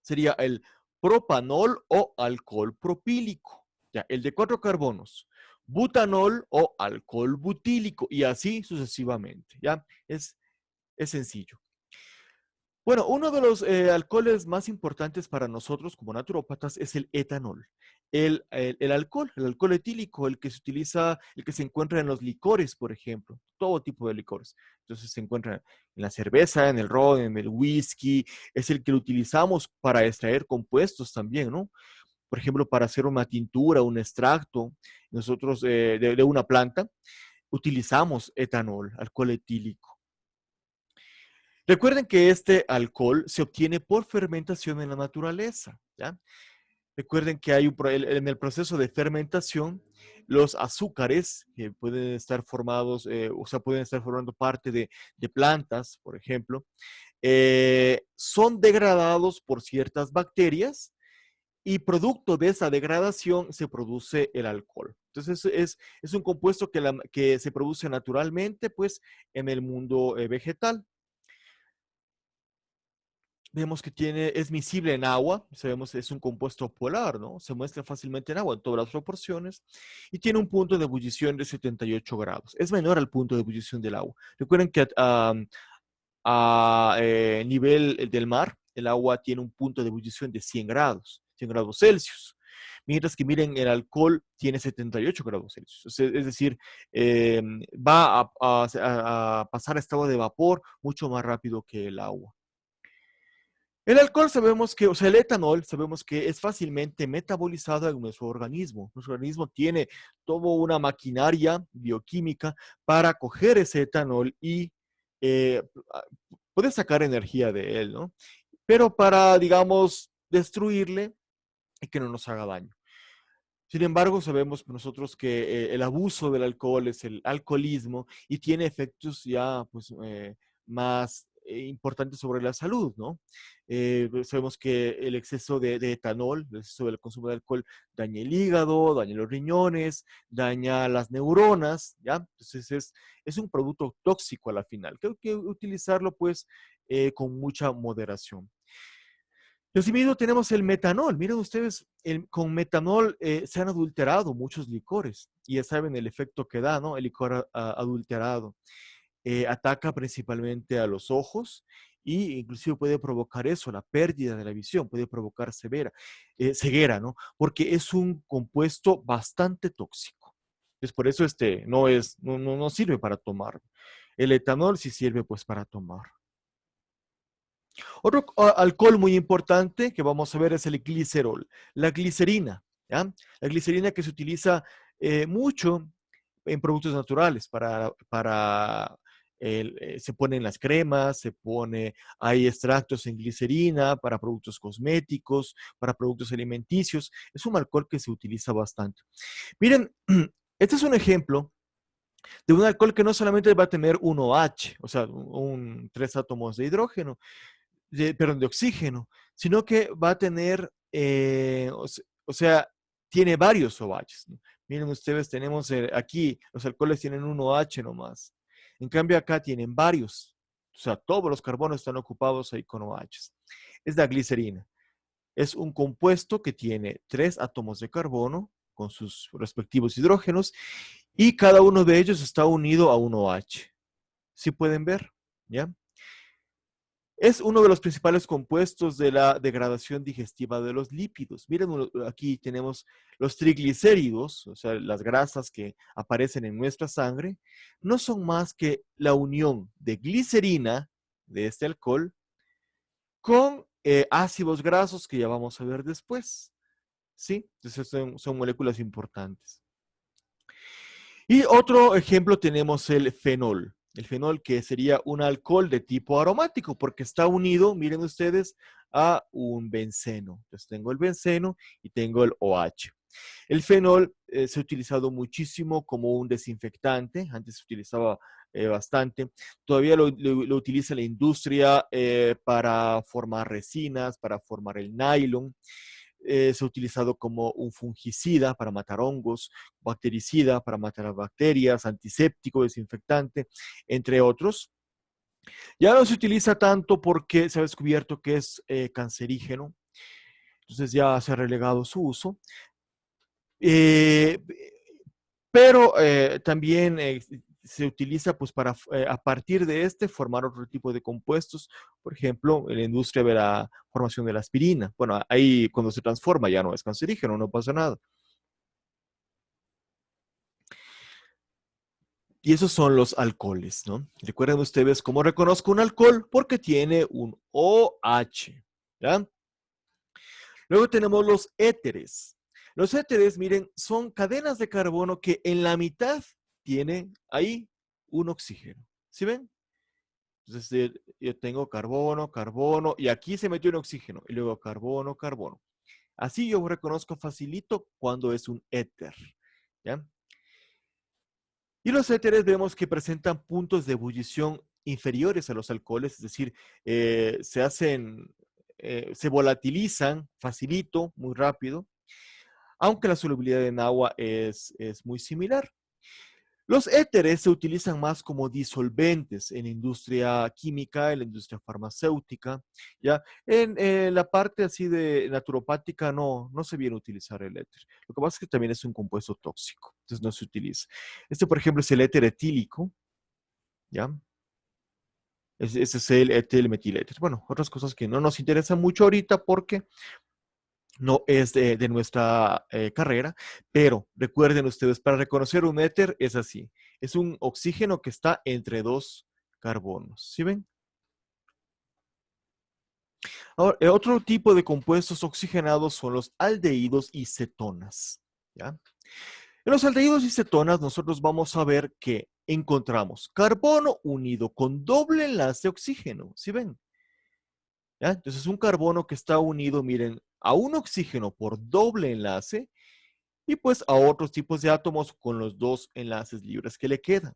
sería el propanol o alcohol propílico. Ya, el de 4 carbonos, butanol o alcohol butílico, y así sucesivamente. ¿Ya? Es sencillo. Bueno, uno de los alcoholes más importantes para nosotros como naturópatas es el etanol. El alcohol etílico, el que se utiliza, el que se encuentra en los licores, por ejemplo, todo tipo de licores. Entonces se encuentra en la cerveza, en el ron, en el whisky, es el que lo utilizamos para extraer compuestos también, ¿no? Por ejemplo, para hacer una tintura, un extracto, nosotros de una planta, utilizamos etanol, alcohol etílico. Recuerden que este alcohol se obtiene por fermentación en la naturaleza, ¿ya? Recuerden que hay en el proceso de fermentación, los azúcares que pueden estar formados, o sea, pueden estar formando parte de plantas, por ejemplo, son degradados por ciertas bacterias y producto de esa degradación se produce el alcohol. Entonces es un compuesto que se produce naturalmente, pues, en el mundo vegetal. Vemos que es miscible en agua, sabemos que es un compuesto polar, ¿no? Se muestra fácilmente en agua en todas las proporciones y tiene un punto de ebullición de 78 grados. Es menor al punto de ebullición del agua. Recuerden que a nivel del mar, el agua tiene un punto de ebullición de 100 grados Celsius. Mientras que miren, el alcohol tiene 78 grados Celsius. Es decir, va a pasar a estado de vapor mucho más rápido que el agua. El alcohol sabemos que, o sea, el etanol sabemos que es fácilmente metabolizado en nuestro organismo. Nuestro organismo tiene toda una maquinaria bioquímica para coger ese etanol y eh, poder sacar energía de él, ¿no? Pero para, digamos, destruirle y que no nos haga daño. Sin embargo, sabemos nosotros que el abuso del alcohol es el alcoholismo y tiene efectos ya pues, más importantes sobre la salud, ¿no? Sabemos que el exceso de etanol, el exceso del consumo de alcohol daña el hígado, daña los riñones, daña las neuronas, ¿ya? Entonces es un producto tóxico a la final. Creo que utilizarlo pues con mucha moderación. Y asimismo tenemos el metanol. Miren ustedes, con metanol se han adulterado muchos licores y ya saben el efecto que da, ¿no? El licor adulterado. Ataca principalmente a los ojos y inclusive puede provocar eso, la pérdida de la visión, puede provocar ceguera, ¿no? Porque es un compuesto bastante tóxico. Entonces, por eso no sirve para tomar. El etanol sí sirve pues para tomar. Otro alcohol muy importante que vamos a ver es el glicerol, la glicerina, ¿ya? La glicerina que se utiliza mucho en productos naturales se pone en las cremas, hay extractos en glicerina para productos cosméticos, para productos alimenticios. Es un alcohol que se utiliza bastante. Miren, este es un ejemplo de un alcohol que no solamente va a tener un OH, o sea, tres átomos de hidrógeno, perdón, de oxígeno, sino que va a tener, o sea, tiene varios OHs, ¿no? Miren ustedes, tenemos aquí, los alcoholes tienen un OH nomás. En cambio acá tienen varios. O sea, todos los carbonos están ocupados ahí con OHs. Es la glicerina. Es un compuesto que tiene tres átomos de carbono con sus respectivos hidrógenos y cada uno de ellos está unido a un OH. ¿Sí pueden ver? ¿Ya? Es uno de los principales compuestos de la degradación digestiva de los lípidos. Miren, aquí tenemos los triglicéridos, o sea, las grasas que aparecen en nuestra sangre, no son más que la unión de glicerina, de este alcohol, con ácidos grasos que ya vamos a ver después. ¿Sí? Entonces son moléculas importantes. Y otro ejemplo tenemos el fenol. El fenol que sería un alcohol de tipo aromático porque está unido, miren ustedes, a un benceno. Entonces tengo el benceno y tengo el OH. El fenol se ha utilizado muchísimo como un desinfectante. Antes se utilizaba bastante. Todavía lo utiliza la industria para formar resinas, para formar el nylon. Se ha utilizado como un fungicida para matar hongos, bactericida para matar las bacterias, antiséptico, desinfectante, entre otros. Ya no se utiliza tanto porque se ha descubierto que es cancerígeno Entonces ya se ha relegado su uso. Eh, pero también se utiliza pues para a partir de este formar otro tipo de compuestos. Por ejemplo, en la industria de la formación de la aspirina. Bueno, ahí cuando se transforma ya no es cancerígeno, no pasa nada. Y esos son los alcoholes, ¿no? Recuerden ustedes cómo reconozco un alcohol porque tiene un OH, ¿ya? Luego tenemos los éteres. Los éteres, miren, son cadenas de carbono que en la mitad tienen ahí un oxígeno. ¿Sí ven? Entonces, yo tengo carbono, carbono, y aquí se metió un oxígeno, y luego carbono, carbono. Así yo reconozco facilito cuando es un éter. ¿Ya? Y los éteres vemos que presentan puntos de ebullición inferiores a los alcoholes, es decir, se volatilizan facilito, muy rápido, aunque la solubilidad en agua es muy similar. Los éteres se utilizan más como disolventes en la industria química, en la industria farmacéutica, ¿ya? En la parte así de naturopática no se viene a utilizar el éter. Lo que pasa es que también es un compuesto tóxico, entonces no se utiliza. Este, por ejemplo, es el éter etílico, ¿ya? Ese es el etilmetiléter. Bueno, otras cosas que no nos interesan mucho ahorita porque no es de nuestra carrera, pero recuerden ustedes, para reconocer un éter es así, es un oxígeno que está entre dos carbonos, ¿sí ven? Ahora, otro tipo de compuestos oxigenados son los aldehídos y cetonas, ¿ya? En los aldehídos y cetonas nosotros vamos a ver que encontramos carbono unido con doble enlace oxígeno, ¿sí ven? ¿Ya? Entonces un carbono que está unido, miren, a un oxígeno por doble enlace y pues a otros tipos de átomos con los dos enlaces libres que le quedan.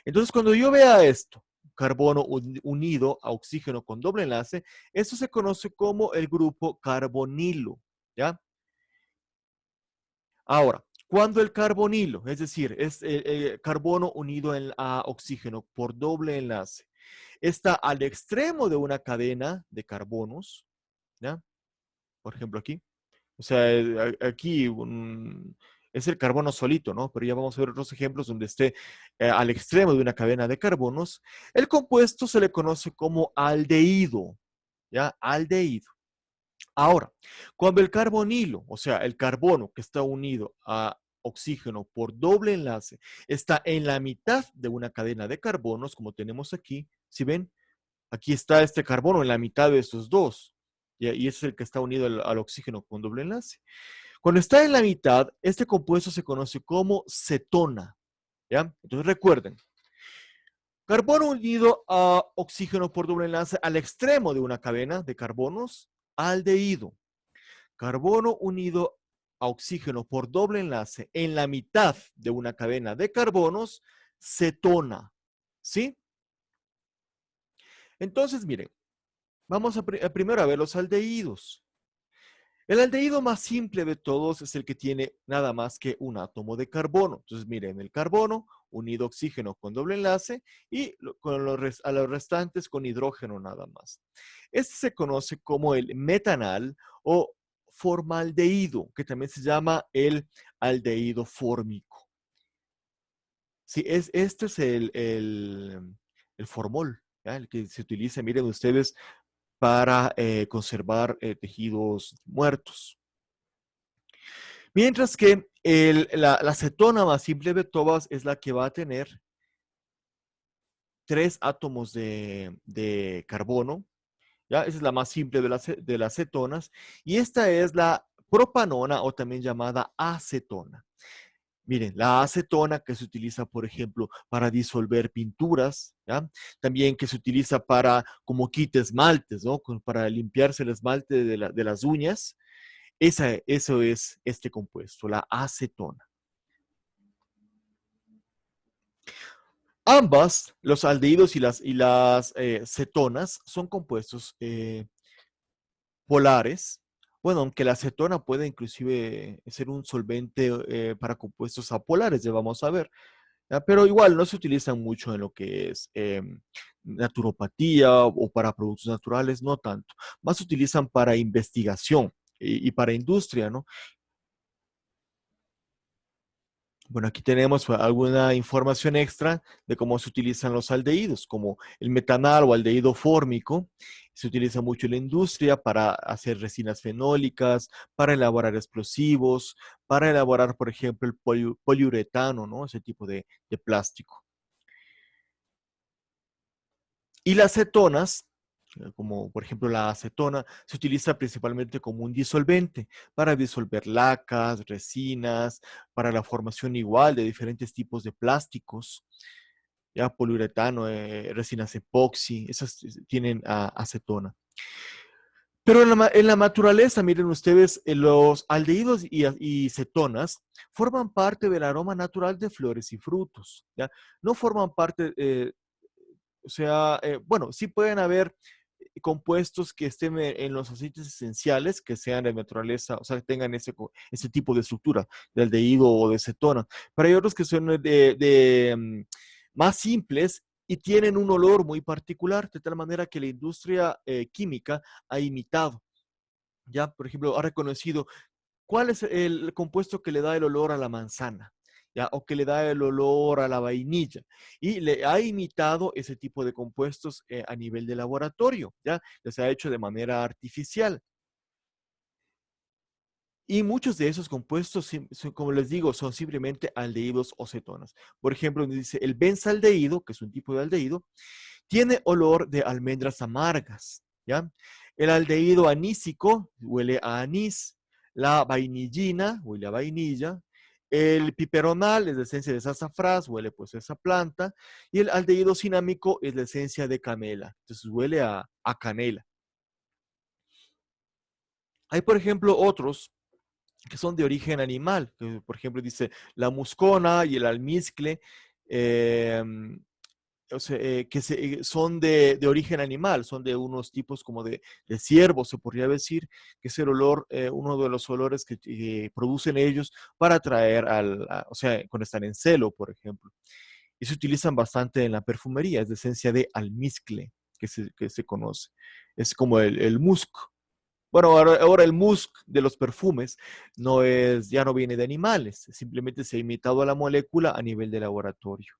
Entonces, cuando yo vea esto, carbono unido a oxígeno con doble enlace, esto se conoce como el grupo carbonilo, ¿ya? Ahora, cuando el carbonilo, es decir, es el carbono unido a oxígeno por doble enlace, está al extremo de una cadena de carbonos, ¿ya? Por ejemplo, aquí, o sea, aquí es el carbono solito, ¿no? Pero ya vamos a ver otros ejemplos donde esté al extremo de una cadena de carbonos. El compuesto se le conoce como aldehído, ¿ya? Aldehído. Ahora, cuando el carbonilo, o sea, el carbono que está unido a oxígeno por doble enlace, está en la mitad de una cadena de carbonos, como tenemos aquí, ¿sí ven? Aquí está este carbono en la mitad de estos dos, y ese es el que está unido al oxígeno con doble enlace. Cuando está en la mitad, este compuesto se conoce como cetona, ¿ya? Entonces recuerden, carbono unido a oxígeno por doble enlace al extremo de una cadena de carbonos, aldehído. Carbono unido a oxígeno por doble enlace en la mitad de una cadena de carbonos, cetona, ¿sí? Entonces, miren, vamos primero a ver los aldehídos. El aldehído más simple de todos es el que tiene nada más que un átomo de carbono. Entonces, miren, el carbono unido a oxígeno con doble enlace y a los restantes con hidrógeno nada más. Este se conoce como el metanal o formaldehído, que también se llama el aldehído fórmico. Sí, este es el formol, ¿ya? El que se utiliza, miren ustedes, para conservar tejidos muertos. Mientras que la cetona más simple de todas es la que va a tener 3 átomos de carbono, ¿ya? Esa es la más simple de las cetonas. Y esta es la propanona o también llamada acetona. Miren, la acetona que se utiliza, por ejemplo, para disolver pinturas, ¿ya? También que se utiliza para como quite esmaltes, ¿no? Para limpiarse el esmalte de las uñas. Eso es este compuesto, la acetona. Ambas, los aldehídos y las cetonas, son compuestos polares. Bueno, aunque la acetona puede inclusive ser un solvente para compuestos apolares, ya vamos a ver. ¿Ya? Pero igual no se utilizan mucho en lo que es naturopatía o para productos naturales, no tanto. Más se utilizan para investigación y para industria, ¿no? Bueno, aquí tenemos alguna información extra de cómo se utilizan los aldehídos, como el metanal o aldehído fórmico. Se utiliza mucho en la industria para hacer resinas fenólicas, para elaborar explosivos, para elaborar, por ejemplo, el poliuretano, ¿no? Ese tipo de plástico. Y las cetonas, como por ejemplo la acetona, se utiliza principalmente como un disolvente para disolver lacas, resinas, para la formación igual de diferentes tipos de plásticos, ya poliuretano, resinas epoxi, esas tienen acetona. Pero en la naturaleza, miren ustedes, los aldehídos y cetonas forman parte del aroma natural de flores y frutos, ¿ya? No forman parte, o sea, bueno, sí pueden haber compuestos que estén en los aceites esenciales, que sean de naturaleza, o sea, que tengan ese tipo de estructura, de aldehído o de cetona. Pero hay otros que son más simples y tienen un olor muy particular, de tal manera que la industria química ha imitado. Ya, por ejemplo, ha reconocido cuál es el compuesto que le da el olor a la manzana, ¿ya? O que le da el olor a la vainilla. Y le ha imitado ese tipo de compuestos a nivel de laboratorio, ¿ya? Se ha hecho de manera artificial. Y muchos de esos compuestos, como les digo, son simplemente aldehídos o cetonas. Por ejemplo, dice el benzaldehído, que es un tipo de aldehído, tiene olor de almendras amargas, ¿ya? El aldehído anísico huele a anís. La vainillina huele a vainilla. El piperonal es la esencia de sazafrás, huele pues a esa planta. Y el aldehído cinámico es la esencia de canela. Entonces huele a canela. Hay, por ejemplo, otros que son de origen animal. Que, por ejemplo, dice la muscona y el almizcle. Eh, o sea, son de origen animal, son de unos tipos como de ciervos, se podría decir, que es el olor, uno de los olores que producen ellos para atraer o sea, cuando están en celo, por ejemplo. Y se utilizan bastante en la perfumería, es de esencia de almizcle, que se conoce. Es como el musk. Bueno, ahora el musk de los perfumes ya no viene de animales, simplemente se ha imitado a la molécula a nivel de laboratorio.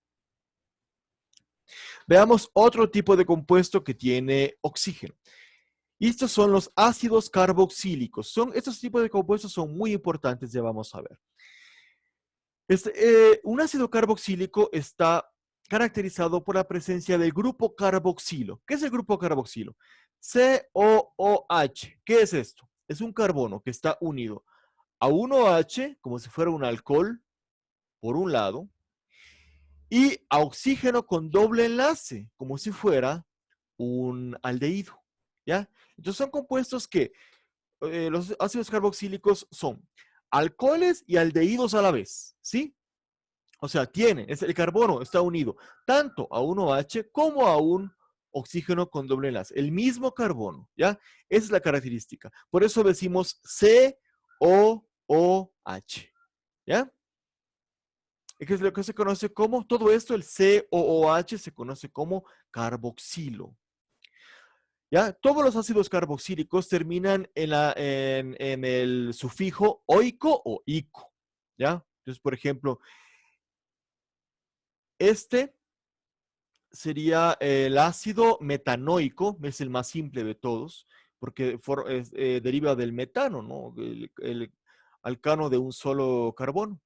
Veamos otro tipo de compuesto que tiene oxígeno. Y estos son los ácidos carboxílicos. Estos tipos de compuestos son muy importantes, ya vamos a ver. Un ácido carboxílico está caracterizado por la presencia del grupo carboxilo. ¿Qué es el grupo carboxilo? COOH. ¿Qué es esto? Es un carbono que está unido a un OH, como si fuera un alcohol, por un lado, y a oxígeno con doble enlace, como si fuera un aldehído, ¿ya? Entonces son compuestos que los ácidos carboxílicos son alcoholes y aldehídos a la vez, ¿sí? O sea, el carbono está unido tanto a un OH como a un oxígeno con doble enlace, el mismo carbono, ¿ya? Esa es la característica. Por eso decimos COOH, ¿ya? Que es lo que se conoce como, todo esto, el COOH se conoce como carboxilo. ¿Ya? Todos los ácidos carboxílicos terminan en el sufijo oico o ico. ¿Ya? Entonces, por ejemplo, este sería el ácido metanoico, es el más simple de todos, porque deriva del metano, ¿no? El alcano de un solo carbono.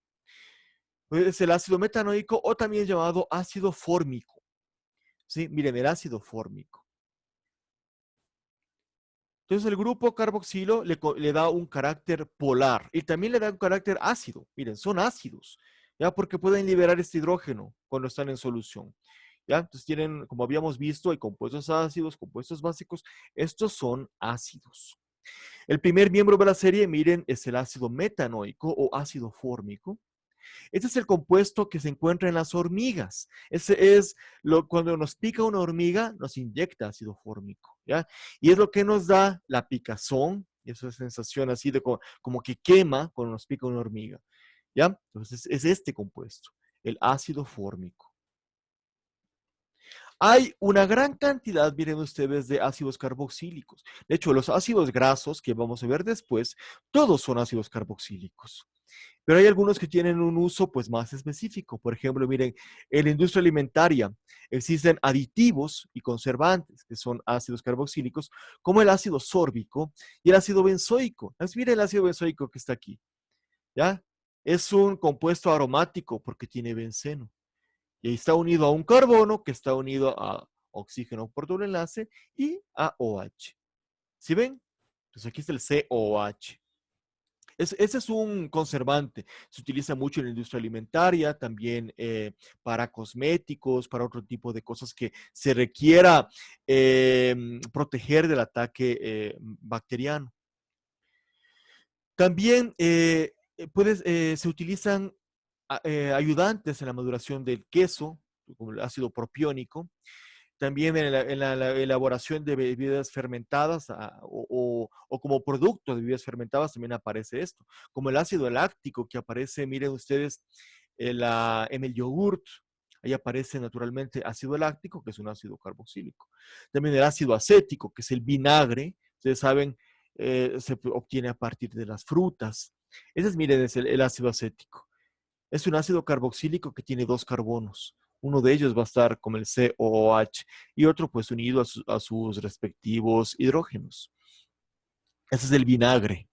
Es el ácido metanoico o también llamado ácido fórmico. ¿Sí? Miren, el ácido fórmico. Entonces el grupo carboxilo le da un carácter polar y también le da un carácter ácido. Miren, son ácidos, ¿ya? Porque pueden liberar este hidrógeno cuando están en solución, ¿ya? Entonces tienen, como habíamos visto, hay compuestos ácidos, compuestos básicos. Estos son ácidos. El primer miembro de la serie, miren, es el ácido metanoico o ácido fórmico. Este es el compuesto que se encuentra en las hormigas. Ese es cuando nos pica una hormiga, nos inyecta ácido fórmico, ¿ya? Y es lo que nos da la picazón, esa sensación así de como que quema cuando nos pica una hormiga, ¿ya? Entonces es este compuesto, el ácido fórmico. Hay una gran cantidad, miren ustedes, de ácidos carboxílicos. De hecho, los ácidos grasos que vamos a ver después, todos son ácidos carboxílicos. Pero hay algunos que tienen un uso pues más específico. Por ejemplo, miren, en la industria alimentaria existen aditivos y conservantes que son ácidos carboxílicos, como el ácido sórbico y el ácido benzoico. Miren el ácido benzoico que está aquí, ¿ya? Es un compuesto aromático porque tiene benceno. Y está unido a un carbono que está unido a oxígeno por doble enlace y a OH. ¿Sí ven? Entonces aquí está el COH. Ese es un conservante. Se utiliza mucho en la industria alimentaria, también para cosméticos, para otro tipo de cosas que se requiera proteger del ataque bacteriano. También se utilizan ayudantes en la maduración del queso, como el ácido propiónico, también en la elaboración de bebidas fermentadas o como producto de bebidas fermentadas también aparece esto, como el ácido láctico que aparece, miren ustedes, en el yogurt, ahí aparece naturalmente ácido láctico, que es un ácido carboxílico. También el ácido acético, que es el vinagre, ustedes saben, se obtiene a partir de las frutas. Ese es, miren, es el ácido acético. Es un ácido carboxílico que tiene dos carbonos. Uno de ellos va a estar como el COOH y otro pues unido a sus respectivos hidrógenos. Ese es el vinagre.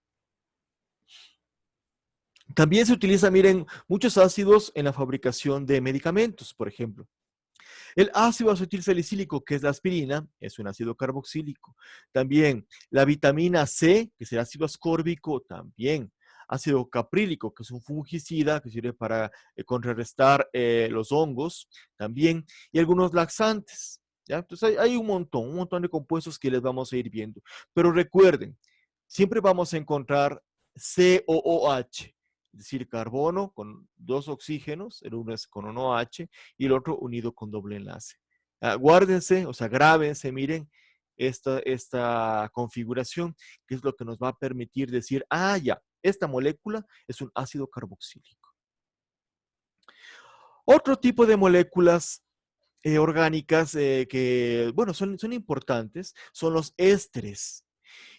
También se utiliza, miren, muchos ácidos en la fabricación de medicamentos, por ejemplo. El ácido acetil salicílico, que es la aspirina, es un ácido carboxílico. También la vitamina C, que es el ácido ascórbico, también. Ácido caprílico, que es un fungicida que sirve para contrarrestar los hongos, también. Y algunos laxantes. ¿Ya? Entonces hay un montón de compuestos que les vamos a ir viendo. Pero recuerden, siempre vamos a encontrar COOH, es decir, carbono con dos oxígenos, el uno es con un OH y el otro unido con doble enlace. Guárdense, o sea, grábense, miren esta configuración, que es lo que nos va a permitir decir, ya, esta molécula es un ácido carboxílico. Otro tipo de moléculas orgánicas que, bueno, son importantes, son los ésteres.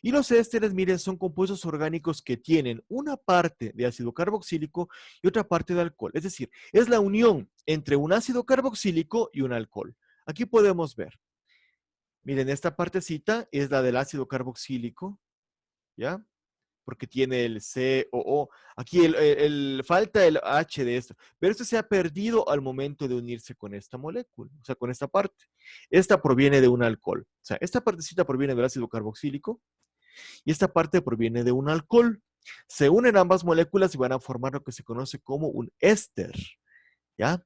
Y los ésteres, miren, son compuestos orgánicos que tienen una parte de ácido carboxílico y otra parte de alcohol. Es decir, es la unión entre un ácido carboxílico y un alcohol. Aquí podemos ver. Miren, esta partecita es la del ácido carboxílico, ¿ya? Porque tiene el COO. Aquí falta el H de esto, pero esto se ha perdido al momento de unirse con esta molécula, o sea, con esta parte. Esta proviene de un alcohol. O sea, esta partecita proviene del ácido carboxílico y esta parte proviene de un alcohol. Se unen ambas moléculas y van a formar lo que se conoce como un éster, ¿ya?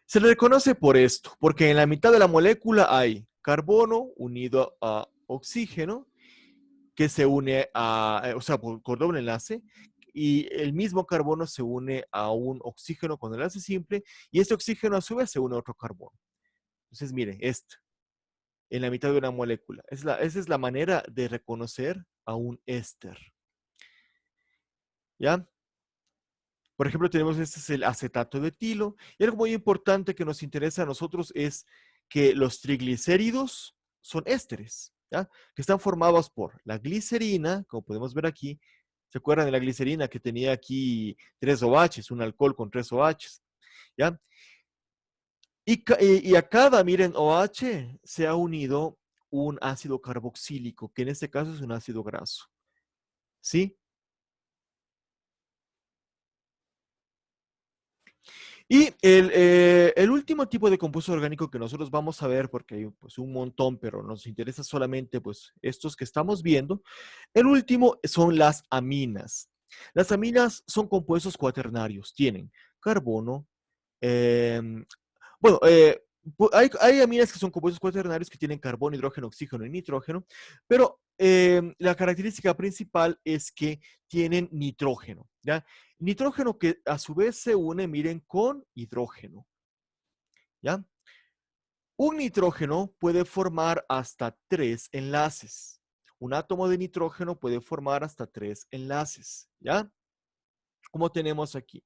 Se le reconoce por esto, porque en la mitad de la molécula hay carbono unido a oxígeno que se une o sea, por doble enlace, y el mismo carbono se une a un oxígeno con enlace simple, y este oxígeno a su vez se une a otro carbono. Entonces, mire, esto, en la mitad de una molécula. Esa es la manera de reconocer a un éster. ¿Ya? Por ejemplo, tenemos este es el acetato de etilo. Y algo muy importante que nos interesa a nosotros es que los triglicéridos son ésteres, ¿ya? Que están formados por la glicerina, como podemos ver aquí. ¿Se acuerdan de la glicerina que tenía aquí 3 OHs, un alcohol con 3 OHs? ¿Ya? Y a cada, miren, OH se ha unido un ácido carboxílico, que en este caso es un ácido graso. ¿Sí? Y el último tipo de compuesto orgánico que nosotros vamos a ver, porque hay pues, un montón, pero nos interesa solamente pues, estos que estamos viendo, el último son las aminas. Las aminas son compuestos cuaternarios, tienen carbono, eh, bueno, hay aminas que son compuestos cuaternarios que tienen carbono, hidrógeno, oxígeno y nitrógeno, pero la característica principal es que tienen nitrógeno, ¿ya? Nitrógeno que a su vez se une, miren, con hidrógeno, ¿ya? Un nitrógeno puede formar hasta 3 enlaces. Un átomo de nitrógeno puede formar hasta 3 enlaces, ¿ya? Como tenemos aquí.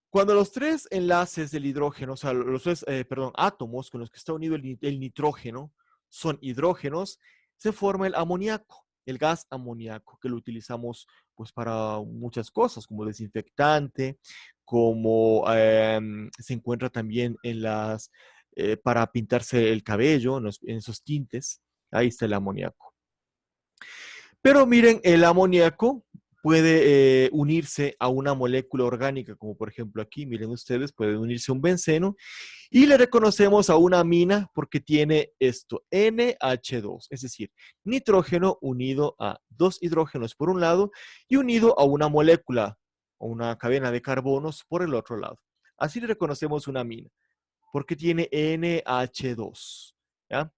Cuando los tres enlaces del hidrógeno, o sea, los tres, perdón, átomos con los que está unido el nitrógeno son hidrógenos, se forma el amoníaco, el gas amoníaco, que lo utilizamos pues para muchas cosas, como desinfectante, como se encuentra también en para pintarse el cabello, en esos tintes, ahí está el amoníaco. Pero miren, el amoníaco puede unirse a una molécula orgánica, como por ejemplo aquí, miren ustedes, puede unirse a un benceno y le reconocemos a una amina porque tiene esto, NH2, es decir, nitrógeno unido a dos hidrógenos por un lado y unido a una molécula o una cadena de carbonos por el otro lado. Así le reconocemos una amina porque tiene NH2, ¿ya?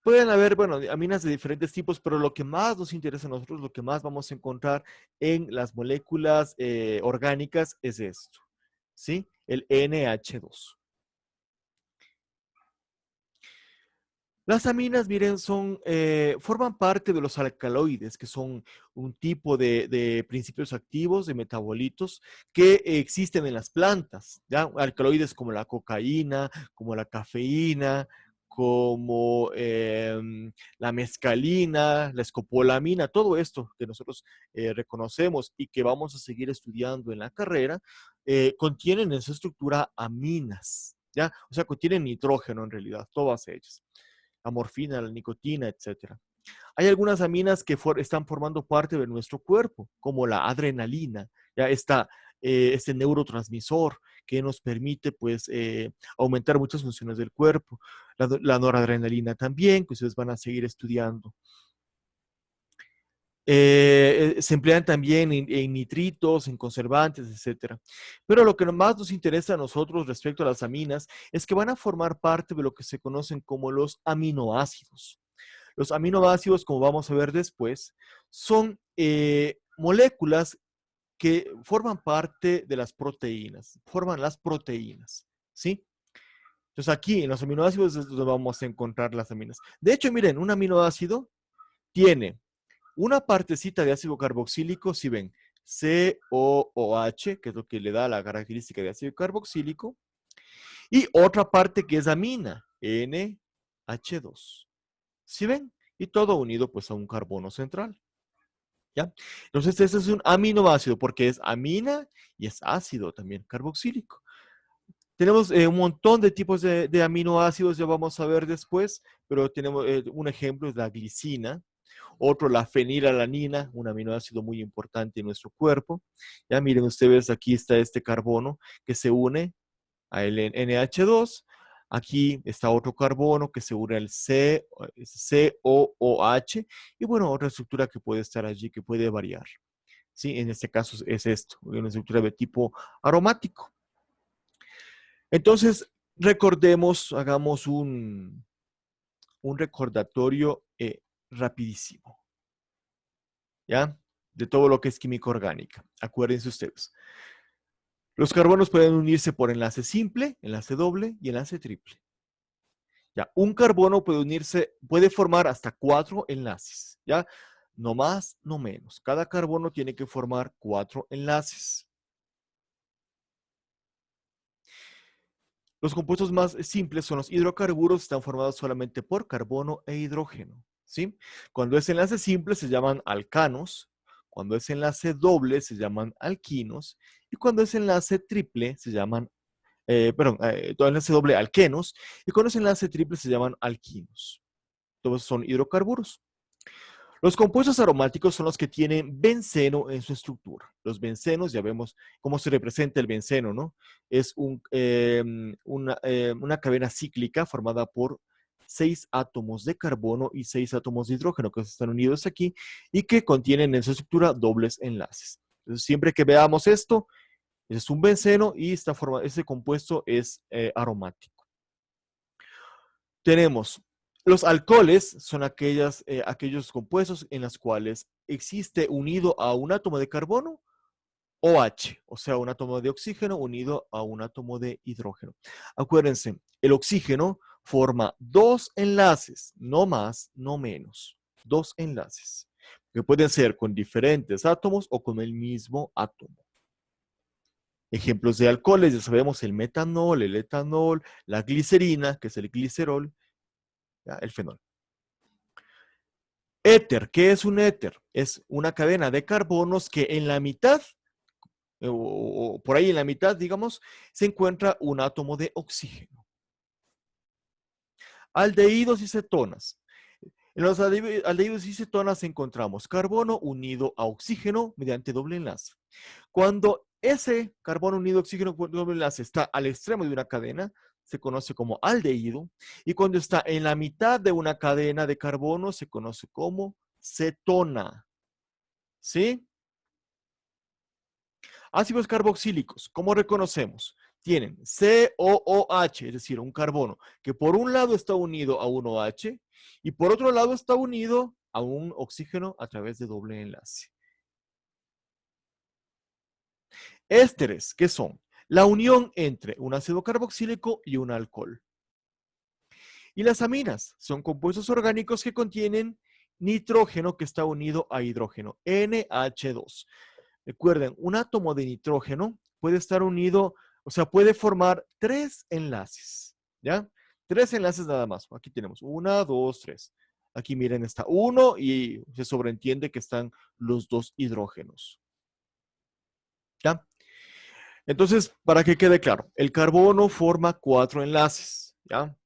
Pueden haber, bueno, aminas de diferentes tipos, pero lo que más nos interesa a nosotros, lo que más vamos a encontrar en las moléculas orgánicas es esto, ¿sí? El NH2. Las aminas, miren, forman parte de los alcaloides, que son un tipo de principios activos, de metabolitos, que existen en las plantas, ¿ya? Alcaloides como la cocaína, como la cafeína, como la mescalina, la escopolamina, todo esto que nosotros reconocemos y que vamos a seguir estudiando en la carrera, contienen en su estructura aminas, ¿ya? O sea, contienen nitrógeno en realidad, todas ellas la morfina, la nicotina, etcétera. Hay algunas aminas que están formando parte de nuestro cuerpo, como la adrenalina, ya está este neurotransmisor que nos permite pues aumentar muchas funciones del cuerpo. La noradrenalina también, que ustedes van a seguir estudiando. Se emplean también en nitritos, en conservantes, etcétera. Pero lo que más nos interesa a nosotros respecto a las aminas es que van a formar parte de lo que se conocen como los aminoácidos. Los aminoácidos, como vamos a ver después, son moléculas que forman parte de las proteínas, forman las proteínas, ¿sí? Entonces aquí en los aminoácidos es donde vamos a encontrar las aminas. De hecho, miren, un aminoácido tiene una partecita de ácido carboxílico, si ven, COOH, que es lo que le da la característica de ácido carboxílico, y otra parte que es amina, NH2. ¿Sí ven? Y todo unido pues a un carbono central. ¿Ya? Entonces este es un aminoácido porque es amina y es ácido también carboxílico. Tenemos un montón de tipos de aminoácidos, ya vamos a ver después, pero tenemos un ejemplo es la glicina, otro la fenilalanina, un aminoácido muy importante en nuestro cuerpo. Ya miren ustedes, aquí está este carbono que se une al NH2. Aquí está otro carbono que se une al COOH y bueno, otra estructura que puede estar allí que puede variar. ¿Sí? En este caso es esto, una estructura de tipo aromático. Entonces, recordemos, hagamos un recordatorio rapidísimo, ¿ya? De todo lo que es química orgánica. Acuérdense ustedes. Los carbonos pueden unirse por enlace simple, enlace doble y enlace triple. Ya, un carbono puede formar hasta 4 enlaces, ¿ya? No más, no menos. Cada carbono tiene que formar 4 enlaces. Los compuestos más simples son los hidrocarburos, están formados solamente por carbono e hidrógeno, ¿sí? Cuando es enlace simple se llaman alcanos, cuando es enlace doble se llaman alquinos y cuando es enlace triple se llaman, todo enlace doble alquenos y cuando es enlace triple se llaman alquinos. Todos son hidrocarburos. Los compuestos aromáticos son los que tienen benceno en su estructura. Los bencenos, ya vemos cómo se representa el benceno, ¿no? Es una cadena cíclica formada por 6 átomos de carbono y 6 átomos de hidrógeno que están unidos aquí y que contienen en su estructura dobles enlaces. Entonces, siempre que veamos esto, es un benceno y ese compuesto es aromático. Tenemos los alcoholes, son aquellos compuestos en los cuales existe unido a un átomo de carbono OH, o sea, un átomo de oxígeno unido a un átomo de hidrógeno. Acuérdense, el oxígeno forma 2 enlaces, no más, no menos. 2 enlaces, que pueden ser con diferentes átomos o con el mismo átomo. Ejemplos de alcoholes, ya sabemos el metanol, el etanol, la glicerina, que es el glicerol, ¿ya? El fenol. Éter, ¿qué es un éter? Es una cadena de carbonos que en la mitad, o por ahí en la mitad, digamos, se encuentra un átomo de oxígeno. Aldehídos y cetonas. En los aldehídos y cetonas encontramos carbono unido a oxígeno mediante doble enlace. Cuando ese carbono unido a oxígeno con doble enlace está al extremo de una cadena, se conoce como aldehído, y cuando está en la mitad de una cadena de carbono, se conoce como cetona. ¿Sí? Ácidos carboxílicos, ¿cómo reconocemos? Tienen COOH, es decir, un carbono que por un lado está unido a un OH y por otro lado está unido a un oxígeno a través de doble enlace. Ésteres, ¿qué son? La unión entre un ácido carboxílico y un alcohol. Y las aminas son compuestos orgánicos que contienen nitrógeno que está unido a hidrógeno, NH2. Recuerden, un átomo de nitrógeno puede estar unido, o sea, puede formar 3 enlaces, ¿ya? 3 enlaces nada más. Aquí tenemos 1, 2, 3. Aquí miren, está 1 y se sobreentiende que están los 2 hidrógenos, ¿ya? Entonces, para que quede claro, el carbono forma 4 enlaces, ¿ya?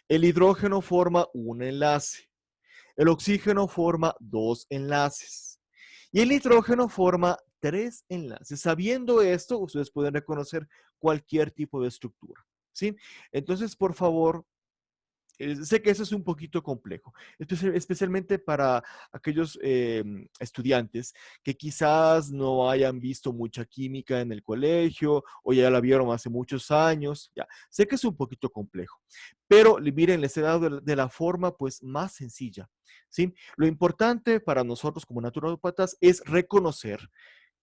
El hidrógeno forma un enlace. El oxígeno forma 2 enlaces. Y el nitrógeno forma 3 enlaces. Sabiendo esto, ustedes pueden reconocer cualquier tipo de estructura, ¿sí? Entonces, por favor, sé que eso es un poquito complejo, especialmente para aquellos estudiantes que quizás no hayan visto mucha química en el colegio o ya la vieron hace muchos años. Ya, sé que es un poquito complejo, pero miren, les he dado de la forma pues más sencilla, ¿sí? Lo importante para nosotros como naturópatas es reconocer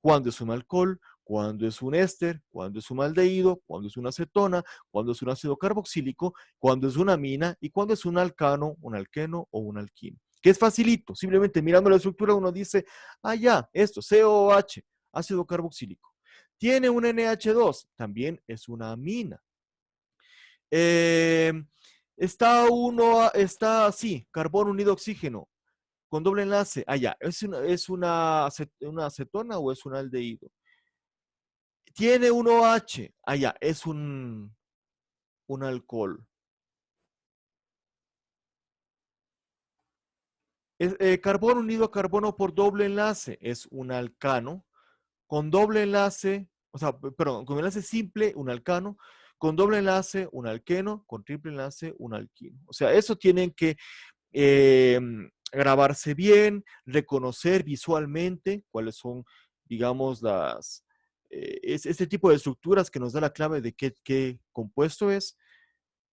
cuándo es un alcohol, cuándo es un éster, cuándo es un aldehído, cuándo es una acetona, cuándo es un ácido carboxílico, cuándo es una amina y cuándo es un alcano, un alqueno o un alquino. Que es facilito, simplemente mirando la estructura uno dice, ah, ya, esto, COH, ácido carboxílico. Tiene un NH2, también es una amina. Eh, está así, carbono unido a oxígeno, con doble enlace. Ah, ya, ¿es una acetona o es un aldehído? Tiene un OH. Ah, ya, es un alcohol. Carbono unido a carbono por doble enlace es un alcano. Con doble enlace, o sea, perdón, con enlace simple, un alcano. Con doble enlace, un alqueno. Con triple enlace, un alquino. O sea, eso tienen que eh, grabarse bien, reconocer visualmente cuáles son, digamos, este tipo de estructuras que nos da la clave de qué compuesto es.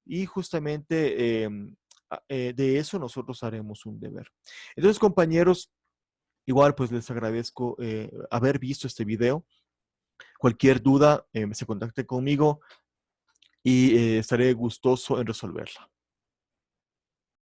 Y justamente de eso nosotros haremos un deber. Entonces, compañeros, igual pues les agradezco haber visto este video. Cualquier duda, se contacte conmigo y estaré gustoso en resolverla.